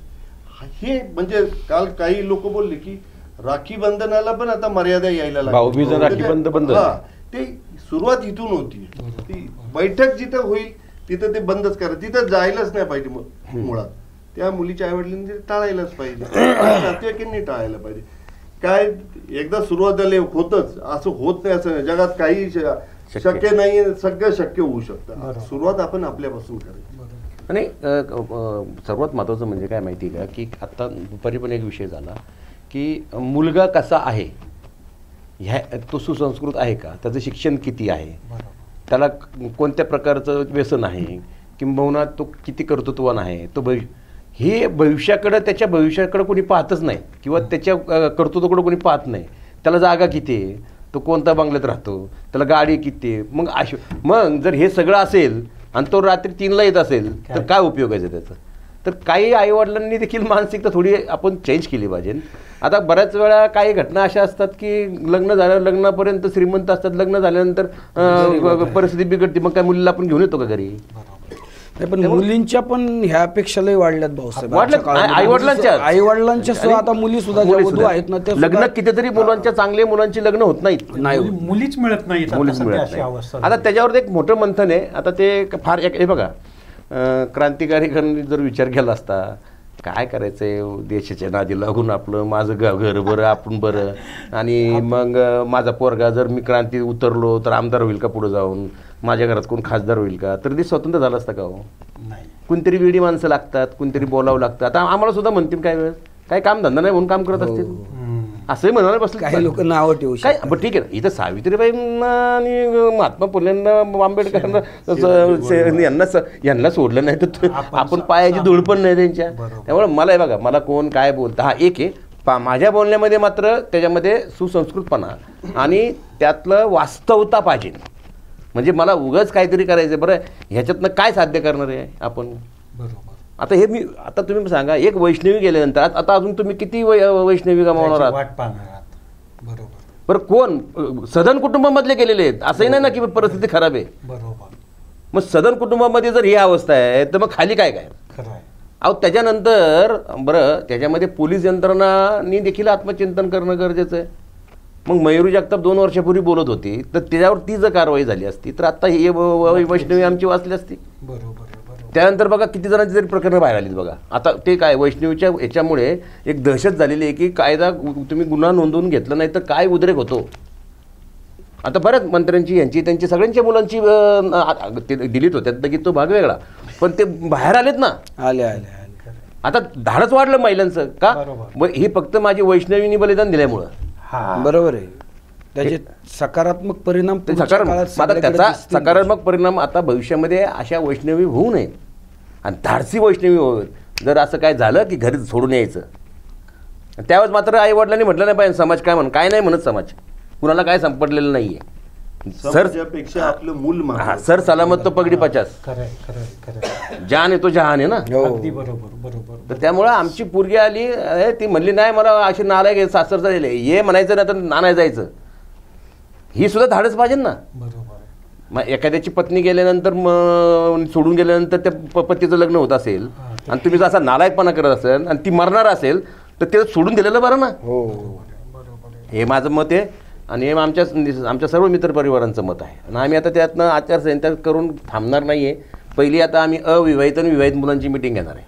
हे म्हणजे काल काही लोक बोलले की राखी बंधनाला पण आता मर्यादा यायला लागली. ते सुरुवात इथून होती. ती बैठक जिथं होईल तिथं ते बंदच करा, तिथं जायलाच नाही पाहिजे. मग मुळात त्या मुलीच्या आईवडिलांनी टाळायलाच पाहिजे, नातेवाईकांनी टाळायला पाहिजे. काय एकदा सुरुवात झाली होतच, असं होत नाही असं जगात काही शक्य नाही, सगळं शक्य होऊ शकतं. सुरुवात आपण आपल्यापासून करायची. आणि सर्वात महत्त्वाचं म्हणजे काय माहिती का की आत्ता दुपारी पण एक विषय झाला की मुलगा कसा आहे, तो सुसंस्कृत आहे का, त्याचं शिक्षण किती आहे, त्याला कोणत्या प्रकारचं व्यसन आहे, किंबहुना तो किती कर्तृत्वान आहे, तो हे भविष्याकडं त्याच्या भविष्याकडं कोणी पाहतच नाही किंवा त्याच्या कर्तृत्वाकडं कोणी पाहत नाही. त्याला जागा किती आहे, तो कोणत्या बंगल्यात राहतो, त्याला गाडी किती आहे. मग जर हे सगळं असेल आणि तो रात्री 3ला येत असेल तर काय उपयोग आहे त्याचा. तर काही आईवडिलांनी देखील मानसिकता थोडी आपण चेंज केली पाहिजे. आता बऱ्याच वेळा काही घटना अशा असतात की लग्न झाल्यावर लग्नापर्यंत श्रीमंत असतात, लग्न झाल्यानंतर परिस्थिती बिघडते, मग काय मुलीला आपण घेऊन येतो का घरी. पण मुलींच्या पण ह्या अपेक्षा लय वाढल्यात भाऊसाहेब. आई वडिलांच्या सुद्धा आता मुली सुद्धा आहेत ना, लग्न कितीतरी मुलांच्या चांगल्या मुलांची लग्न होत नाहीत, मुलीच मिळत नाही. आता त्याच्यावर एक मोठं मंथन आहे. आता ते फार हे बघा, क्रांतिकारिकांनी जर विचार केला असता काय करायचंय देशाच्या नादी लागून आपलं माझं घर बरं आपण बरं, आणि मग माझा पोरगा जर मी क्रांती उतरलो तर आमदार होईल का पुढे जाऊन, माझ्या घरात कोण खासदार होईल का, तर ते स्वतंत्र झालं असतं का हो. कोणतरी वेडी माणसं लागतात, कोणतरी बोलावं लागतं. आता आम्हाला सुद्धा म्हणतील काय वेळेस काय काम धंदा नाही म्हणून काम करत असतील, असंही म्हणायला बसलं. काही लोक नावं ठेवू काय, पण ठीक आहे. इथं सावित्रीबाईंना आणि महात्मा फुलेंना आंबेडकरांना यांना सोडलं नाही तर आपण पायाची धूळ पण नाही त्यांच्या. त्यामुळे मला हे बघा, मला कोण काय बोलतं हा एक आहे, माझ्या बोलण्यामध्ये मात्र त्याच्यामध्ये सुसंस्कृतपणा आणि त्यातलं वास्तवता पाहिजे. म्हणजे मला उगाच काहीतरी करायचं, बरं ह्याच्यातनं काय साध्य करणार आहे आपण. आता हे आता तुम्ही सांगा, एक वैष्णवी गेल्यानंतर आता अजून तुम्ही किती वैष्णवी गमावणार आहात. बरं कोण सदन कुटुंबामधले गेलेले आहेत, असंही नाही ना की परिस्थिती खराब आहे. मग सदन कुटुंबामध्ये जर ही अवस्था आहे तर मग खाली काय काय. अहो त्याच्यानंतर बरं त्याच्यामध्ये पोलीस यंत्रणांनी देखील आत्मचिंतन करणं गरजेचं आहे. मग मयुरी जगताप 2 वर्षापूर्वी बोलत होती, तर त्याच्यावर ती जर कारवाई झाली असती तर आता ही वैष्णवी आमची वाचली असती. त्यानंतर बघा किती जणांची तरी प्रकरणं बाहेर आलीत बघा. आता ते काय वैष्णवीच्या ह्याच्यामुळे एक दहशत झालेली आहे की कायदा तुम्ही गुन्हा नोंदवून घेतला नाही तर काय उद्रेक होतो. आता बऱ्याच मंत्र्यांची यांची त्यांची सगळ्यांच्या मुलांची डिलीट होत्यात की तो भाग वेगळा, पण ते बाहेर आलेत ना, आले. आता धाडच वाढलं महिलांचं का, ही फक्त माझी वैष्णवीनी बलिदान दिल्यामुळं. बरोबर आहे. त्याचे सकारात्मक परिणाम त्याचा सकारात्मक परिणाम आता भविष्यामध्ये अशा वैष्णवी होऊ नये आणि धाडसी वैष्णवी होत. जर असं काय झालं की घरी सोडून यायचं, त्यावेळेस मात्र आई वडिलांनी म्हटलं नाही पाहिजे समाज काय काय नाही म्हणत, समाज कुणाला काय संपडलेलं नाहीये. आपलं मूल सर सलामत तो पगडी 50, जान आहे तो जहान आहे ना. तर त्यामुळं आमची पोरगी आली, ती म्हणली नाही मला अशी नालायक सासर झालेले हे म्हणायचं नाही तर नानाय जायचं. ही सुद्धा धाडच पाहिजे ना. मग एखाद्याची पत्नी गेल्यानंतर सोडून गेल्यानंतर त्या पतीचं लग्न होत असेल आणि तुम्ही जर असा नालायकपणा करत असेल आणि ती मरणार असेल तर ते सोडून दिलेलं बरं ना. हे माझं मत आहे आणि हे आमच्या सर्व मित्रपरिवारांचं मत आहे. आणि आम्ही आता त्यातनं आचारसंहिता करून थांबणार नाही आहे. पहिली आता आम्ही अविवाहित आणि विवाहित मुलांची मिटिंग घेणार आहे.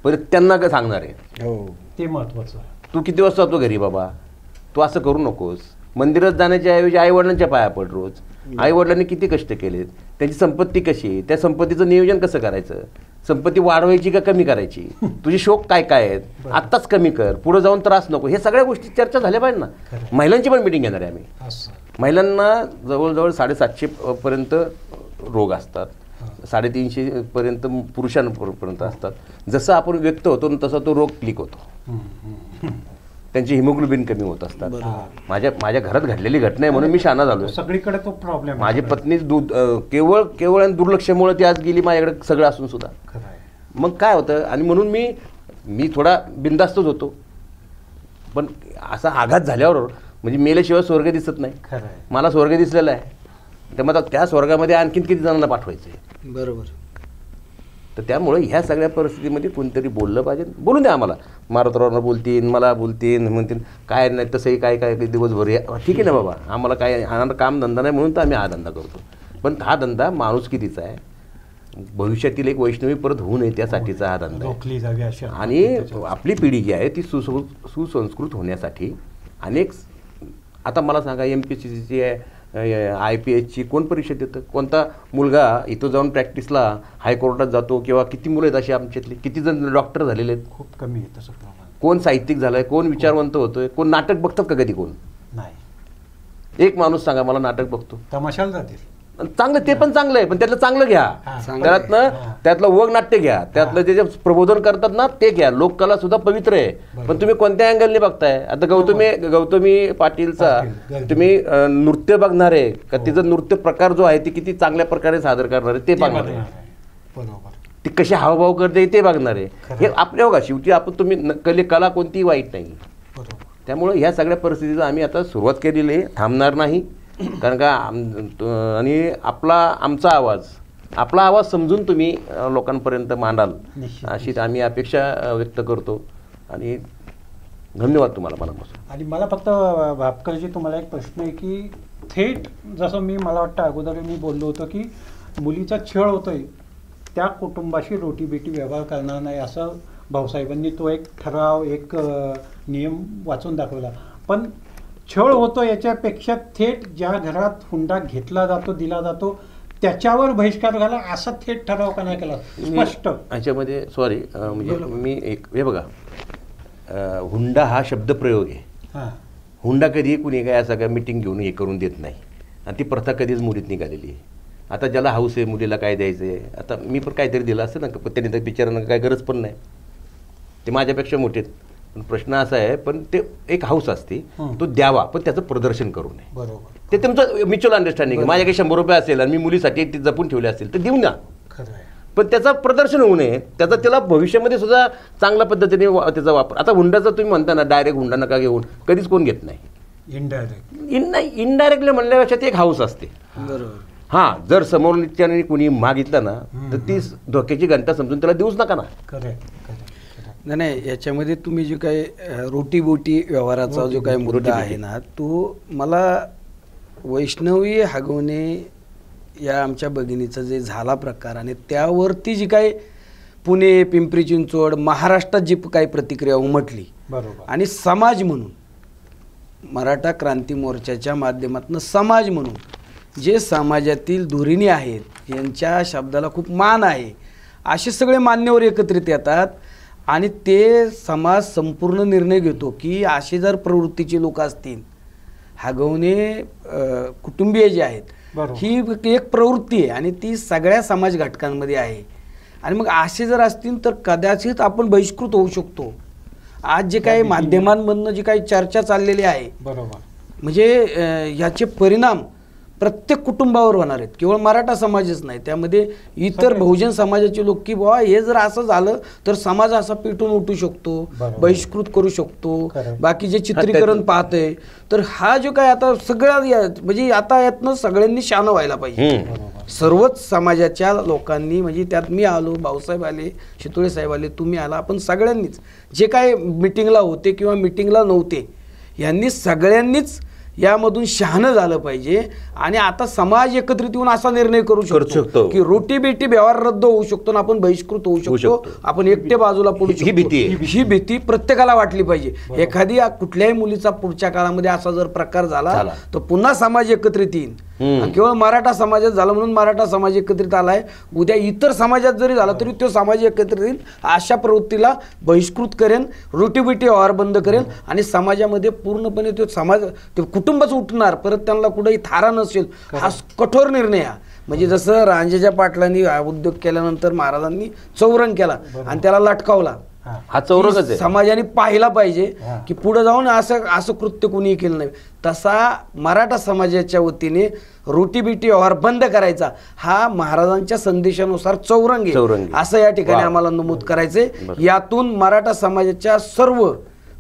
परत त्यांना काय सांगणार आहे? हो ते महत्वाचं आहे. तू किती वाजता जातो घरी बाबा, तू असं करू नकोस. मंदिरात जाण्याच्या ऐवजी आईवडिलांच्या पाया पड रोज. आईवडिलांनी किती कष्ट केलेत, त्यांची संपत्ती कशी आहे, त्या संपत्तीचं नियोजन कसं करायचं, संपत्ती वाढवायची का कमी करायची, तुझे शौक काय काय आहेत, आत्ताच कमी कर, पुढे जाऊन त्रास नको. हे सगळ्या गोष्टी चर्चा झाल्या पाहिजे ना. महिलांची पण मिटिंग घेणार आहे आम्ही. असं महिलांना जवळजवळ 750 पर्यंत रोग असतात, 350 पर्यंत पुरुषांपर्यंत असतात. जसं आपण व्यक्त होतो तसा तो रोग क्लिक होतो. त्यांची हिमोग्लोबिन कमी होत असतात. माझ्या घरात घडलेली घटना आहे म्हणून मी शहाणा झालो. सगळीकडे तो प्रॉब्लेम. माझी पत्नी केवळ आणि दुर्लक्षामुळे ती आज गेली माझ्याकडे सगळं असून सुद्धा. मग काय होतं, आणि म्हणून मी थोडा बिनधास्तच होतो. पण असा आघात झाल्यावर म्हणजे मेल्याशिवाय स्वर्ग दिसत नाही. मला स्वर्ग दिसलेला आहे, तर मग त्या स्वर्गामध्ये आणखीन किती जणांना पाठवायचे. बरोबर. तर त्यामुळे ह्या सगळ्या परिस्थितीमध्ये कोणतरी बोललं पाहिजे. बोलून द्या आम्हाला, मारुतरावना बोलतील, मला बोलतील, म्हणतील काय नाही तसंही काय काय दिवसभर ठीक आहे ना बाबा, आम्हाला काय हा काम धंदा नाही म्हणून तर आम्ही हा धंदा करतो. पण हा धंदा माणुसकीचा आहे, भविष्यातील एक वैष्णवी परत होऊ नये त्यासाठीचा हा धंदा आहे. आणि आपली पिढी जी आहे ती सुसंस्कृत होण्यासाठी अनेक, आता मला सांगा MPSCची IPSची कोण परीक्षा देतं? कोणता मुलगा इथं जाऊन प्रॅक्टिसला हायकोर्टात जातो? किंवा किती मुलं आहेत अशी आमच्यातली, किती जण डॉक्टर झालेले आहेत? खूप कमी आहे तसं प्रमाण. कोण साहित्यिक झालाय, कोण विचारवंत होतोय, कोण नाटक बघतात का कधी? कोण नाही. एक माणूस सांगा मला नाटक बघतो. तमाशाला जातील. चांगलं, ते पण चांगलं आहे, पण त्यातलं चांगलं घ्या. त्यातलं वग नाट्य घ्या, त्यातलं जे प्रबोधन करतात ना ते घ्या. लोककला सुद्धा पवित्र आहे, पण तुम्ही कोणत्या अँगलने बघताय? आता गौतमी पाटीलचा तुम्ही नृत्य बघणार आहे का, तिचं नृत्य प्रकार जो आहे ती किती चांगल्या प्रकारे सादर करणार आहे ते बघणार आहे. बरोबर. ती कशी हावभाव करते ते बघणार आहे. हे आपल्या बघा, शेवटी आपण तुम्ही कला कोणतीही वाईट नाही. त्यामुळे ह्या सगळ्या परिस्थितीचा आम्ही आता सुरुवात केलेली आहे, थांबणार नाही. कारण का आणि आमचा आवाज समजून तुम्ही लोकांपर्यंत मांडाल अशी आम्ही अपेक्षा व्यक्त करतो. आणि धन्यवाद तुम्हाला मनापासून. आणि मला फक्त भापकरजी तुम्हाला एक प्रश्न आहे की थेट जसं मला वाटतं अगोदर मी बोललो होतो की मुलीचा छळ होतोय, त्या कुटुंबाशी रोटीबेटी व्यवहार करणार नाही असं भाऊसाहेबांनी तो एक ठराव, एक नियम वाचून दाखवला. पण छळ होतो याच्यापेक्षा थेट ज्या घरात हुंडा घेतला जातो, दिला जातो, त्याच्यावर बहिष्कार घाला असा थेट ठराव का नाही केला स्पष्ट? याच्यामध्ये सॉरी म्हणजे मी हे बघा, हुंडा हा शब्दप्रयोग आहे. हुंडा कधी कुणी काय असं काय मिटिंग घेऊन हे करून देत नाही, आणि ती प्रथा कधीच मुलीत निघालेली आहे. आता ज्याला हाऊस आहे मुलीला काय द्यायचं आहे, आता मी पण काहीतरी दिलं असतं ना, त्याने तर बिचारांना काय गरज पण नाही, ते माझ्यापेक्षा मोठे. पण प्रश्न असा आहे, पण ते एक हाऊस असते, तो द्यावा, पण त्याचं प्रदर्शन करू नये. बरोबर. ते तुमचं म्युच्युअल अंडरस्टँडिंग आहे. माझ्याकडे 100 रुपये असेल आणि मी मुलीसाठी ते जपून ठेवले असतील तर देऊ ना, पण त्याचं प्रदर्शन होऊ नये. त्याला भविष्यामध्ये सुद्धा चांगल्या पद्धतीने त्याचा वापर. आता हुंड्याचा तुम्ही म्हणता ना, डायरेक्ट हुंडा नका घेऊन, कधीच कोण घेत नाही. इनडायरेक्टली म्हणल्यापेक्षा ते एक हाऊस असते. बरोबर. हां, जर समोरच्याने कुणी मागितलं ना तर ती धोक्याची घंटा समजून त्याला देऊच नका ना. नाही, याच्यामध्ये तुम्ही जो काही रोटीबोटी व्यवहाराचा जो काही मुद्दा आहे ना, तो मला वैष्णवी हगवणे या आमच्या भगिनीचा जे झाला प्रकार आणि त्यावरती जी काही पुणे, पिंपरी चिंचवड, महाराष्ट्रात जी काही प्रतिक्रिया उमटली, बरोबर, आणि समाज म्हणून मराठा क्रांती मोर्चाच्या माध्यमातून समाज म्हणून जे समाजातील धुरिणी आहेत यांच्या शब्दाला खूप मान आहे, असे सगळे मान्यवर एकत्रित येतात आणि ते समाज संपूर्ण निर्णय घेतो की असे जर प्रवृत्तीचे लोक असतील, हगवणे कुटुंबीय जे आहेत, ही एक प्रवृत्ती आहे आणि ती सगळ्या समाज घटकांमध्ये आहे, आणि मग असे जर असतील तर कदाचित आपण बहिष्कृत होऊ शकतो. आज जे काही माध्यमांमधनं जी काही चर्चा चाललेली आहे, बरोबर, म्हणजे याचे परिणाम प्रत्येक कुटुंबावर होणार आहेत, केवळ मराठा समाजच नाही, त्यामध्ये इतर बहुजन समाजाचे लोक, की बाबा हे जर असं झालं तर समाज असा पेटून उठू शकतो, बहिष्कृत करू शकतो, बाकी जे चित्रीकरण पाहतंय. तर हा जो काय आता सगळ्या म्हणजे आता यातनं सगळ्यांनी शान व्हायला पाहिजे, सर्वच समाजाच्या लोकांनी, म्हणजे त्यात मी आलो, भाऊसाहेब आले, शितोळे साहेब आले, तुम्ही आला, आपण सगळ्यांनीच जे काय मिटिंगला होते किंवा मिटिंगला नव्हते यांनी सगळ्यांनीच यामधून शहाणं झालं पाहिजे आणि आता समाज एकत्रित येऊन असा निर्णय करू शकतो की रोटी बेटी व्यवहार रद्द होऊ शकतो आणि आपण बहिष्कृत होऊ शकतो, आपण एकटे बाजूला पडू शकतो. ही भीती प्रत्येकाला वाटली पाहिजे. एखादी कुठल्याही मुलीचा पुढच्या काळामध्ये असा जर प्रकार झाला तर पुन्हा समाज एकत्रित येईल. केवळ मराठा समाजात झालं म्हणून मराठा समाज एकत्रित आलाय, उद्या इतर समाजात जरी झाला तरी तो समाज एकत्रित येईल. अशा प्रवृत्तीला बहिष्कृत करेन, रोटी बेटी व्यवहार बंद करेन आणि समाजामध्ये पूर्णपणे तो समाज ते कुटुंबच उठणार, परत त्यांना कुठेही थारा नसेल. हा कठोर निर्णय आहे. म्हणजे जसं रांजेच्या पाटलांनी उद्योग केल्यानंतर महाराजांनी चौरंग केला आणि त्याला लटकावला, हा चौरंगच आहे. समाजाने पाहिला पाहिजे की पुढे जाऊन असं कृत्य कुणी केलं नाही. तसा मराठा समाजाच्या वतीने रोटी बेटी व्यवहार बंद करायचा हा महाराजांच्या संदेशानुसार चौरंग आहे असं या ठिकाणी आम्हाला नमूद करायचंय. यातून मराठा समाजाच्या सर्व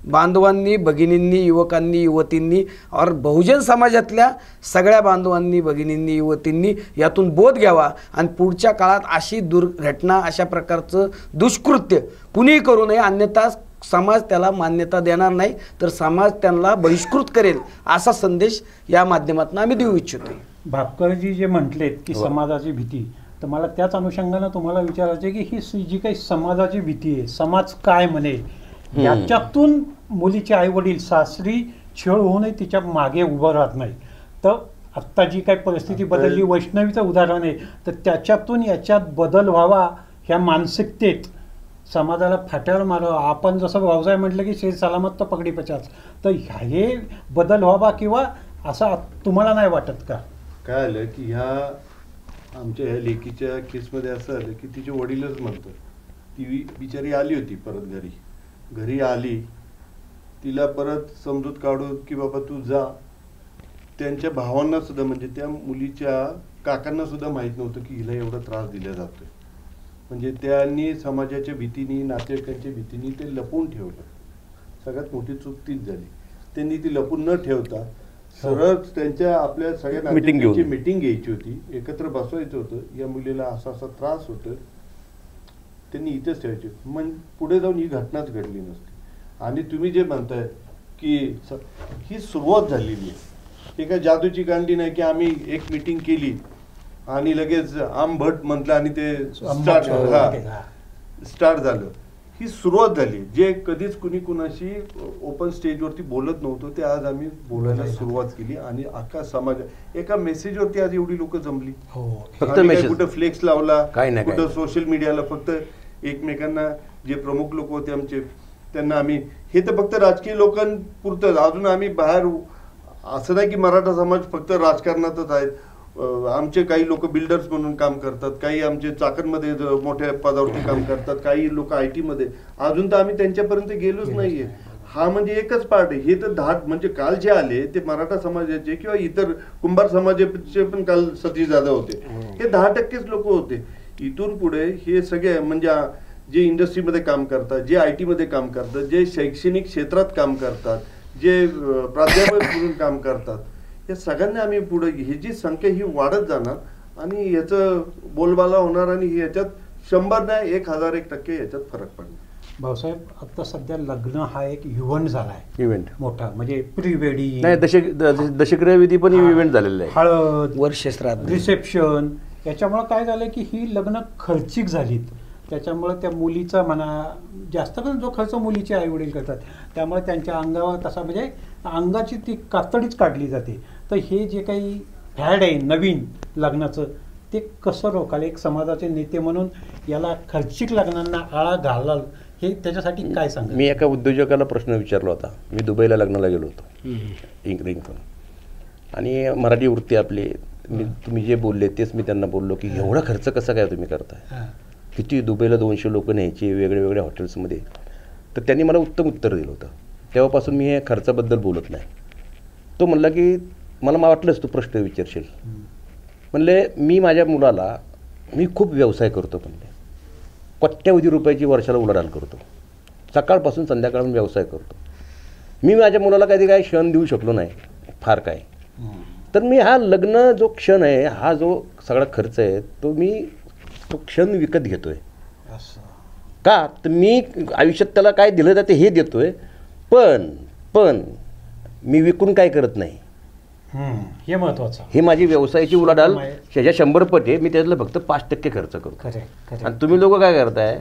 बांधवांनी, भगिनींनी, युवकांनी, युवतींनी और बहुजन समाजातल्या सगळ्या बांधवांनी, भगिनींनी, युवतींनी यातून बोध घ्यावा आणि पुढच्या काळात अशी दुर्घटना, अशा प्रकारचं दुष्कृत्य कुणीही करू नये. अन्यथा समाज त्याला मान्यता देणार नाही, तर समाज त्यांना बहिष्कृत करेल असा संदेश या माध्यमातून आम्ही देऊ इच्छितो. भापकरजी जे म्हटलेत की समाजाची भीती, तर मला त्याच अनुषंगानं तुम्हाला विचारायचं आहे की ही जी काही समाजाची भीती आहे, समाज काय म्हणेल, याच्यातून मुलीचे आई वडील सासरी छळ होऊनही तिच्या मागे उभं राहत नाही. तर आत्ता जी काही परिस्थिती बदलली, वैष्णवीचं उदाहरण आहे, तर त्याच्यातून याच्यात बदल व्हावा ह्या मानसिकतेत समाजाला फाट्यावर मारावं. आपण जसं व्यवसाय म्हटलं की शेर सलामत तर पगडी पचास, तर हे बदल व्हावा किंवा असं तुम्हाला नाही वाटत का? काय आलं की ह्या आमच्या ह्या लेकीच्या केसमध्ये असं आलं की तिचे वडीलच म्हणतात, ती बिचारी आली होती परत घरी आली, तिला परत समजूत काढून की बाबा तू जा. त्यांच्या भावांना सुद्धा, म्हणजे त्या मुलीच्या काकांना सुद्धा माहीत नव्हतं की हिला एवढा त्रास दिला जातोय. म्हणजे त्यांनी समाजाच्या भीतीने, नातेवाईकांच्या भीतीने ते लपवून ठेवलं. सगळ्यात मोठी चूक तीच झाली. त्यांनी ती लपून न ठेवता सरळ त्यांच्या आपल्या सगळ्या नातेवाईकांची मीटिंग घ्यायची होती, एकत्र बसवायचं होतं. या मुलीला असा असा त्रास होतो, त्यांनी इथेच ठेवायचे. मग पुढे जाऊन ही घटनाच घडली नसती. आणि तुम्ही जे म्हणताय की ही सुरुवात झालेली आहे, हे काय जादूची कांडी नाही की आम्ही एक मीटिंग केली आणि लगेच आंबट म्हटलं आणि ते स्टार्ट झालं. ही सुरुवात झाली. जे कधीच कुणी कुणाशी ओपन स्टेजवरती बोलत नव्हतं ते आज आम्ही बोलायला सुरुवात केली आणि अख्खा समाज एका मेसेजवरती आज एवढी लोक जमली. कुठं फ्लेक्स लावला, कुठं सोशल मीडियाला, फक्त एकमेकांना जे प्रमुख लोक होते आमचे त्यांना आम्ही, हे तर फक्त राजकीय लोकांपुरतं. अजून आम्ही बाहेर असं नाही की मराठा समाज फक्त राजकारणातच आहेत. आमचे काही लोक बिल्डर्स म्हणून काम करतात, काही आमचे चाकणमध्ये मोठ्या पदावरती काम करतात, काही लोक IT मध्ये. अजून तर आम्ही त्यांच्यापर्यंत गेलोच नाहीये. हा म्हणजे एकच पार्ट आहे. हे तर 10 म्हणजे काल जे आले ते मराठा समाजाचे किंवा इतर कुंभार समाजाचे पण काल सतीश जाधव होते, हे 10% लोक होते. इथून पुढे हे सगळे म्हणजे जे इंडस्ट्रीमध्ये काम करतात, जे IT मध्ये काम करतात, जे शैक्षणिक क्षेत्रात काम करतात, जे प्राध्यापक म्हणून काम करतात, या सगळ्यांना आम्ही पुढे, ही जी संख्या ही वाढत जाणार आणि याचं बोलबाला होणार आणि याच्यात 100 नाही 1001% याच्यात फरक पडणार. भाऊसाहेब, आता सध्या लग्न हा एक इव्हेंट झालाय, इव्हेंट मोठा, म्हणजे प्री वेडिंग नाही, दशक्रियाविधी पण इव्हेंट झालेला आहे, हळद, वर्षश्राद्ध, रिसेप्शन. याच्यामुळे काय झालं की ही लग्न खर्चिक झालीत. त्याच्यामुळे त्या मुलीचा म्हणा जास्त करून जो खर्च मुलीचे आई वडील करतात, त्यामुळे त्यांच्या अंगावर तसा म्हणजे अंगाची ती कातडीच काढली जाते. तर हे जे काही फॅड आहे नवीन लग्नाचं, ते कसं रोखाल? एक समाजाचे नेते म्हणून याला खर्चिक लग्नांना आळा घालाल, हे त्याच्यासाठी काय सांगा? मी एका उद्योजकाला प्रश्न विचारला होता. मी दुबईला लग्नाला गेलो होतो रिंगतून, आणि मराठी वृत्ती आपली, तुम्ही जे बोलले तेच मी त्यांना बोललो की एवढा खर्च कसा काय तुम्ही करताय, किती दुबईला 200 लोक न्यायचे वेगळ्या वेगळ्या हॉटेल्समध्ये. तर त्यांनी मला उत्तम उत्तर दिलं होतं. तेव्हापासून मी हे खर्चाबद्दल बोलत नाही. तो म्हणला की मला वाटलंच तू प्रश्न विचारशील. म्हणले मी माझ्या मुलाला मी खूप व्यवसाय करतो, म्हणले कोट्यावधी रुपयाची वर्षाला उलाढाल करतो, सकाळपासून संध्याकाळ व्यवसाय करतो. मी माझ्या मुलाला कधी काय क्षण देऊ शकलो नाही फार काय. तर मी हा लग्न जो क्षण आहे, हा जो सगळा खर्च आहे, तो क्षण विकत घेतोय. का तर मी आयुष्यात त्याला काय दिलं जाते हे देतोय, पण मी विकून काय करत नाही. हे महत्वाचं. ही माझी व्यवसायाची उलाढाल त्याच्या 100 पट आहे. मी त्यातलं फक्त 5% खर्च करतो. आणि तुम्ही लोक काय करताय,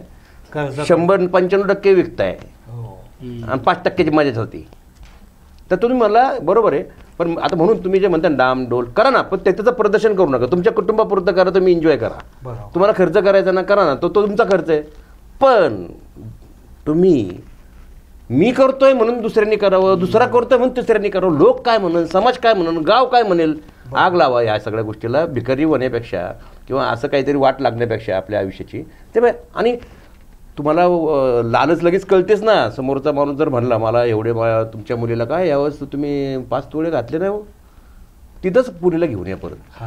95% विकताय आणि 5%ची मजाच होती. तर तुम्ही मला बरोबर आहे, पण आता म्हणून तुम्ही जे म्हणता डाम डोल करा ना, पण त्याचं प्रदर्शन करू नका. तुमच्या कुटुंबापुरतं करा, तुम्ही एन्जॉय करा. तुम्हाला खर्च करायचा ना करा ना, तो तुमचा खर्च आहे. पण तुम्ही मी करतोय म्हणून दुसऱ्यांनी करावं, दुसरा करतोय म्हणून तिसऱ्यांनी करावं, लोक काय म्हणेल, समाज काय म्हणेल, गाव काय म्हणेल, आग लावा या सगळ्या गोष्टीला. भिकारी होण्यापेक्षा किंवा असं काहीतरी वाट लागण्यापेक्षा आपल्या आयुष्याची ते. आणि तुम्हाला लालच लगेच कळतेच ना. समोरचा माणूस जर म्हणला मला एवढे तुमच्या मुलीला काय यावेळेस तुम्ही 5 तोळे घातले नाही, हो तिथंच पुरीला घेऊन या परत.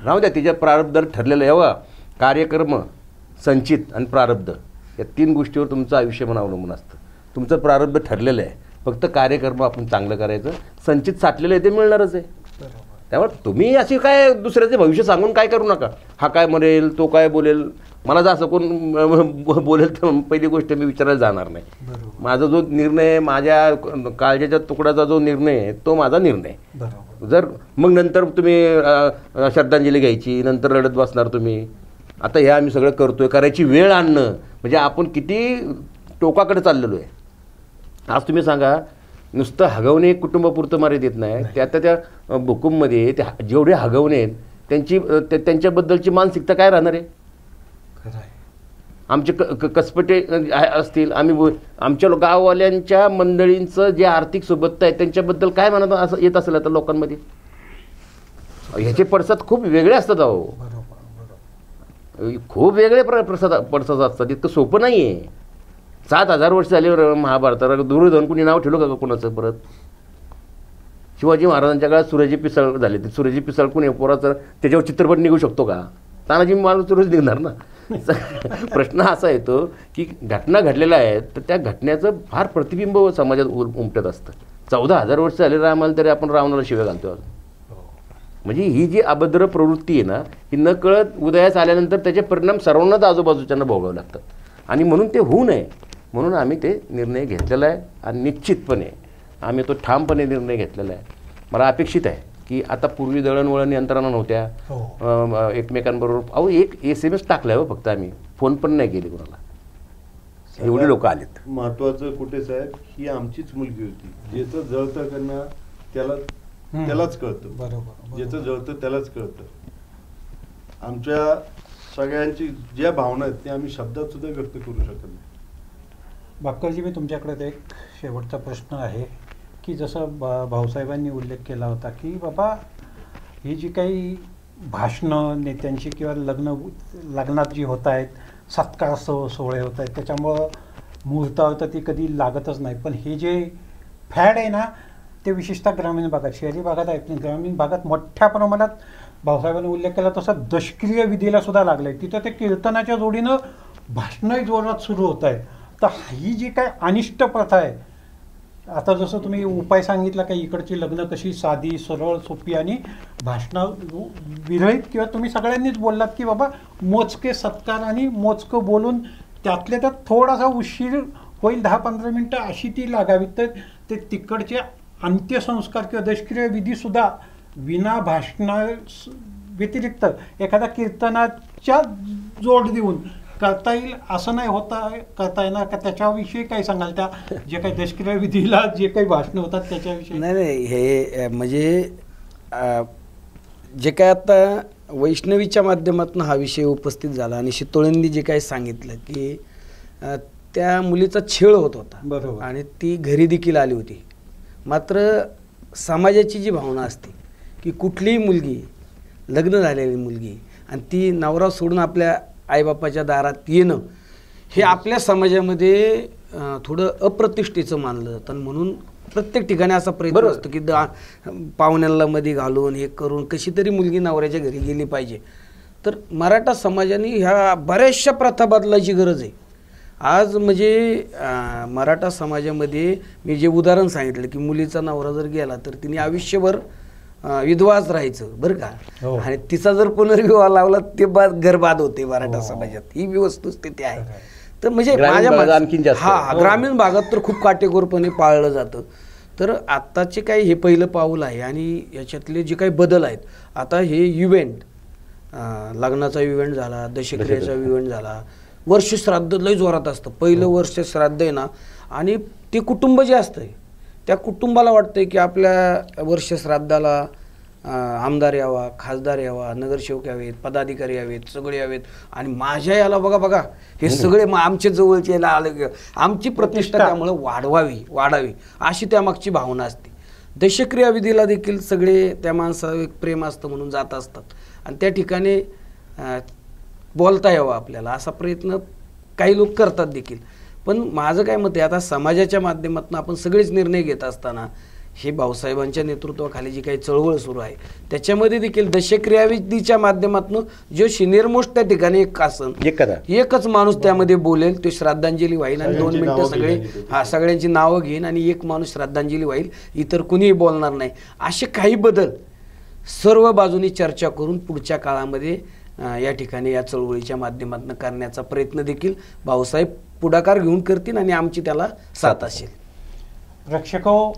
राहू द्या, तिच्या प्रारब्ध ठरलेलं यावं. कार्यक्रम, संचित आणि प्रारब्ध या 3 गोष्टीवर तुमचं आयुष्य म्हणून अवलंबून असतं. तुमचं प्रारब्ध ठरलेलं आहे, फक्त कार्यक्रम आपण चांगलं करायचं. संचित साठलेलं आहे ते मिळणारच आहे. त्यामुळे तुम्ही अशी काय दुसऱ्याचे भविष्य सांगून काय करू नका. हा काय म्हणेल, तो काय बोलेल, मला जर असं कोण बोलेल तर पहिली गोष्ट मी विचारायला जाणार नाही. माझा जो निर्णय, माझ्या काळजाच्या तुकड्याचा जो निर्णय आहे तो माझा निर्णय. जर मग नंतर तुम्ही श्रद्धांजली घ्यायची, नंतर रडत बसणार तुम्ही. आता हे आम्ही सगळं करतोय, करायची वेळ आणणं म्हणजे आपण किती टोकाकडे चाललेलो आहे. आज तुम्ही सांगा, नुसतं हगवणे कुटुंबापुरतं मर्यादित येत नाही. त्या भूकुंबमध्ये ते जेवढे हगवणे आहेत त्यांच्याबद्दलची मानसिकता काय राहणार आहे. आमचे कसपटे असतील, आम्ही आमच्या गाववाल्यांच्या मंडळींचं जे आर्थिक सोबत आहे त्यांच्याबद्दल काय म्हणत असं येत असेल आता लोकांमध्ये. ह्याचे पडसाद खूप वेगळे असतात. अहो खूप वेगळे पडसाद असतात. इतकं सोपं नाही आहे. 7000 वर्ष झाले महाभारताला. दुर्योधन कुणी नाव ठेवलं का कोणाचं परत. शिवाजी महाराजांच्या काळात सुराजी पिसाळ झाले. ते सुराजी पिसाळ कुणी पोराचं त्याच्यावर चित्रपट निघू शकतो का. तानाजी महाराज रोज निघणार ना. प्रश्न असा येतो की घटना घडलेल्या आहेत तर त्या घटनेचं फार प्रतिबिंब समाजात उमटत असतं. 14000 वर्ष झाले रामाला तरी आपण रावणाला शिव्या घालतो. म्हणजे ही जी अभद्र प्रवृत्ती आहे ना, ही न कळत उदयास आल्यानंतर त्याचे परिणाम सर्वांनाच आजूबाजूच्यांना भोगावे लागतात. आणि म्हणून ते होऊ नये म्हणून आम्ही ते निर्णय घेतलेला आहे. आणि निश्चितपणे आम्ही तो ठामपणे निर्णय घेतलेला आहे. मला अपेक्षित आहे की आता पूर्वी दळणवळण यंत्रणा नव्हत्या, एकमेकांबरोबर अहो एक SMS टाकलाय हो फक्त, आम्ही फोन पण नाही केले कोणाला. एवढे लोक आलेत. महत्वाचं कुठे साहेब, ही आमचीच मुलगी होती. ज्याचं जळतं करणं त्यालाच कळतं. बरोबर, ज्याचं जळतं त्यालाच कळतं. आमच्या सगळ्यांची ज्या भावना आहेत त्या आम्ही शब्दात सुद्धा व्यक्त करू शकत नाही. बापकरजी, मी तुमच्याकडे एक शेवटचा प्रश्न आहे की जसं भाऊसाहेबांनी उल्लेख केला होता की बाबा ही जी काही भाषणं नेत्यांची किंवा लग्नात जी होत आहेत, सत्कार सोहळे होत आहेत, त्याच्यामुळं मुहूर्तावर तर ती कधी लागतच नाही. पण हे जे फॅड आहे ना ते विशेषतः ग्रामीण भागात, शहरी भागात आहेत नाही, ग्रामीण भागात मोठ्या प्रमाणात भाऊसाहेबांनी उल्लेख केला तसं दशक्रिय विधीला सुद्धा लागलं आहे. तिथं ते कीर्तनाच्या जोडीनं भाषणंही जोरात सुरू होत आहे. तर ही जी काय अनिष्ट प्रथा आहे, आता जसं तुम्ही उपाय सांगितला की इकडची लग्न कशी साधी सरळ सोपी आणि भाषणं विरहित, किंवा तुम्ही सगळ्यांनीच बोललात की बाबा मोजके सत्कार आणि मोजकं बोलून त्यातल्या त्यात थोडासा उशीर होईल, 10-15 मिनटं अशी ती लागावी. तर ते तिकडचे अंत्यसंस्कार किंवा दशक्रिय विधीसुद्धा विना भाषणा व्यतिरिक्त एखाद्या कीर्तनाच्या जोड देऊन करता येईल असं नाही करता येणार का. त्याच्याविषयी काय सांगाल, त्या जे काही दशक्रिय विधीला जे काही भाषणं होतात त्याच्याविषयी. नाही, हे म्हणजे जे काय आता वैष्णवीच्या माध्यमातून हा विषय उपस्थित झाला आणि शितोळेंनी जे काही सांगितलं की त्या मुलीचा छेड होत होता. बरोबर. आणि ती घरी देखील आली होती. मात्र समाजाची जी भावना असते की कुठलीही मुलगी, लग्न झालेली मुलगी आणि ती नवरा सोडून आपल्या आईबापाच्या दारात येणं हे आपल्या समाजामध्ये थोडं अप्रतिष्ठेचं मानलं जातं. म्हणून प्रत्येक ठिकाणी असा प्रयत्न असतो की पाहुण्यांना मध्ये घालून हे करून कशी तरी मुलगी नवऱ्याच्या घरी गेली पाहिजे. तर मराठा समाजाने ह्या बऱ्याचशा प्रथा बदलायची गरज आहे. आज म्हणजे मराठा समाजामध्ये मी जे उदाहरण सांगितलं की मुलीचा नवरा जर गेला तर तिने आयुष्यभर विधवाच राहायचं बरं का. आणि तिचा जर पुनर्विवाह लावला ते घर बाद होते मराठा समाजात. ही वस्तुस्थिती आहे. तर म्हणजे माझ्या ग्रामीण भागात तर खूप काटेकोरपणे पाळलं जातं. तर आत्ताचे काही हे पहिलं पाऊल आहे आणि याच्यातले जे काही बदल आहेत, आता हे इव्हेंट, लग्नाचा इव्हेंट झाला, दशक्रियेचा इव्हेंट झाला, वर्ष श्राद्ध लय जोरात असतं. पहिलं वर्ष श्राद्ध आहे ना, आणि ते कुटुंब जे असतं त्या कुटुंबाला वाटतंय की आपल्या वर्ष श्राद्धाला आमदार यावा, खासदार यावा, नगरसेवक यावेत, पदाधिकारी यावेत, सगळे यावेत, आणि माझ्या याला बघा हे सगळे आमच्या जवळचे याला आले, आमची प्रतिष्ठा त्यामुळे वाढावी अशी त्यामागची भावना असते. दशक्रिया विधीला देखील सगळे त्या माणसाला एक प्रेम असतं म्हणून जात असतात आणि त्या ठिकाणी बोलता यावं आपल्याला असा प्रयत्न काही लोक करतात देखील. पण माझं काय मत आहे, आता समाजाच्या माध्यमातून आपण सगळेच निर्णय घेत असताना हे भाऊसाहेबांच्या नेतृत्वाखाली जी काही चळवळ सुरू आहे त्याच्यामध्ये देखील दशक्रिया विधीच्या माध्यमातून जो सिनियर मोस्ट त्या ठिकाणी एकच माणूस त्यामध्ये बोलेल, तो श्रद्धांजली वाईल आणि 2 मिनिटं सगळ्यांची नावं घेईन आणि एक माणूस श्रद्धांजली वाईल, इतर कुणीही बोलणार नाही. असे काही बदल सर्व बाजूनी चर्चा करून पुढच्या काळामध्ये या ठिकाणी या चळवळीच्या माध्यमातून करण्याचा प्रयत्न देखील भाऊसाहेब पुढाकार घेऊन करतील आणि आमची त्याला साथ असेल. रक्षको,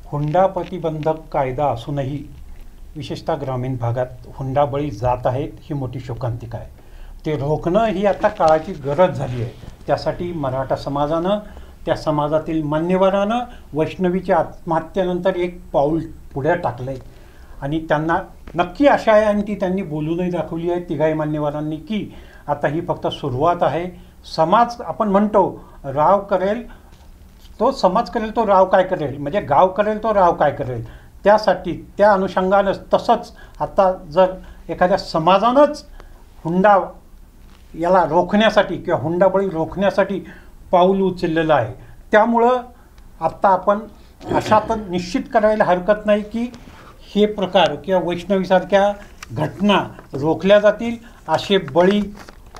हुंडा प्रतिबंधक कायदा असूनही विशेषतः ग्रामीण भागात हुंडाबळी जात आहेत ही मोठी शोकांतिका आहे. ते रोखणं ही आता काळाची गरज झाली आहे. त्यासाठी मराठा समाजानं, त्या समाजातील मान्यवरानं वैष्णवीच्या आत्महत्येनंतर एक पाऊल पुढे टाकलं आहे आणि त्यांना नक्की आशा आहे आणि ती त्यांनी बोलूनही दाखवली आहे तिघाही मान्यवरांनी की आता ही फक्त सुरुवात आहे. समाज आपण म्हणतो राव करेल तो समाज करेल तो राव काय करेल, म्हणजे गाव करेल तो राव काय करेल. त्यासाठी त्या अनुषंगानं तसंच आता जर एखाद्या समाजानंच हुंडा याला रोखण्यासाठी किंवा हुंडाबळी रोखण्यासाठी पाऊल उचललेलं आहे, त्यामुळं आत्ता आपण अशा तर निश्चित करायला हरकत नाही की हे प्रकार किंवा वैष्णवीसारख्या घटना रोखल्या जातील, असे बळी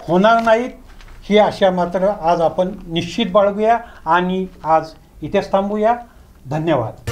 होणार नाहीत ही आशा मात्र आज आपण निश्चित बाळगूया आणि आज इथेच थांबूया. धन्यवाद.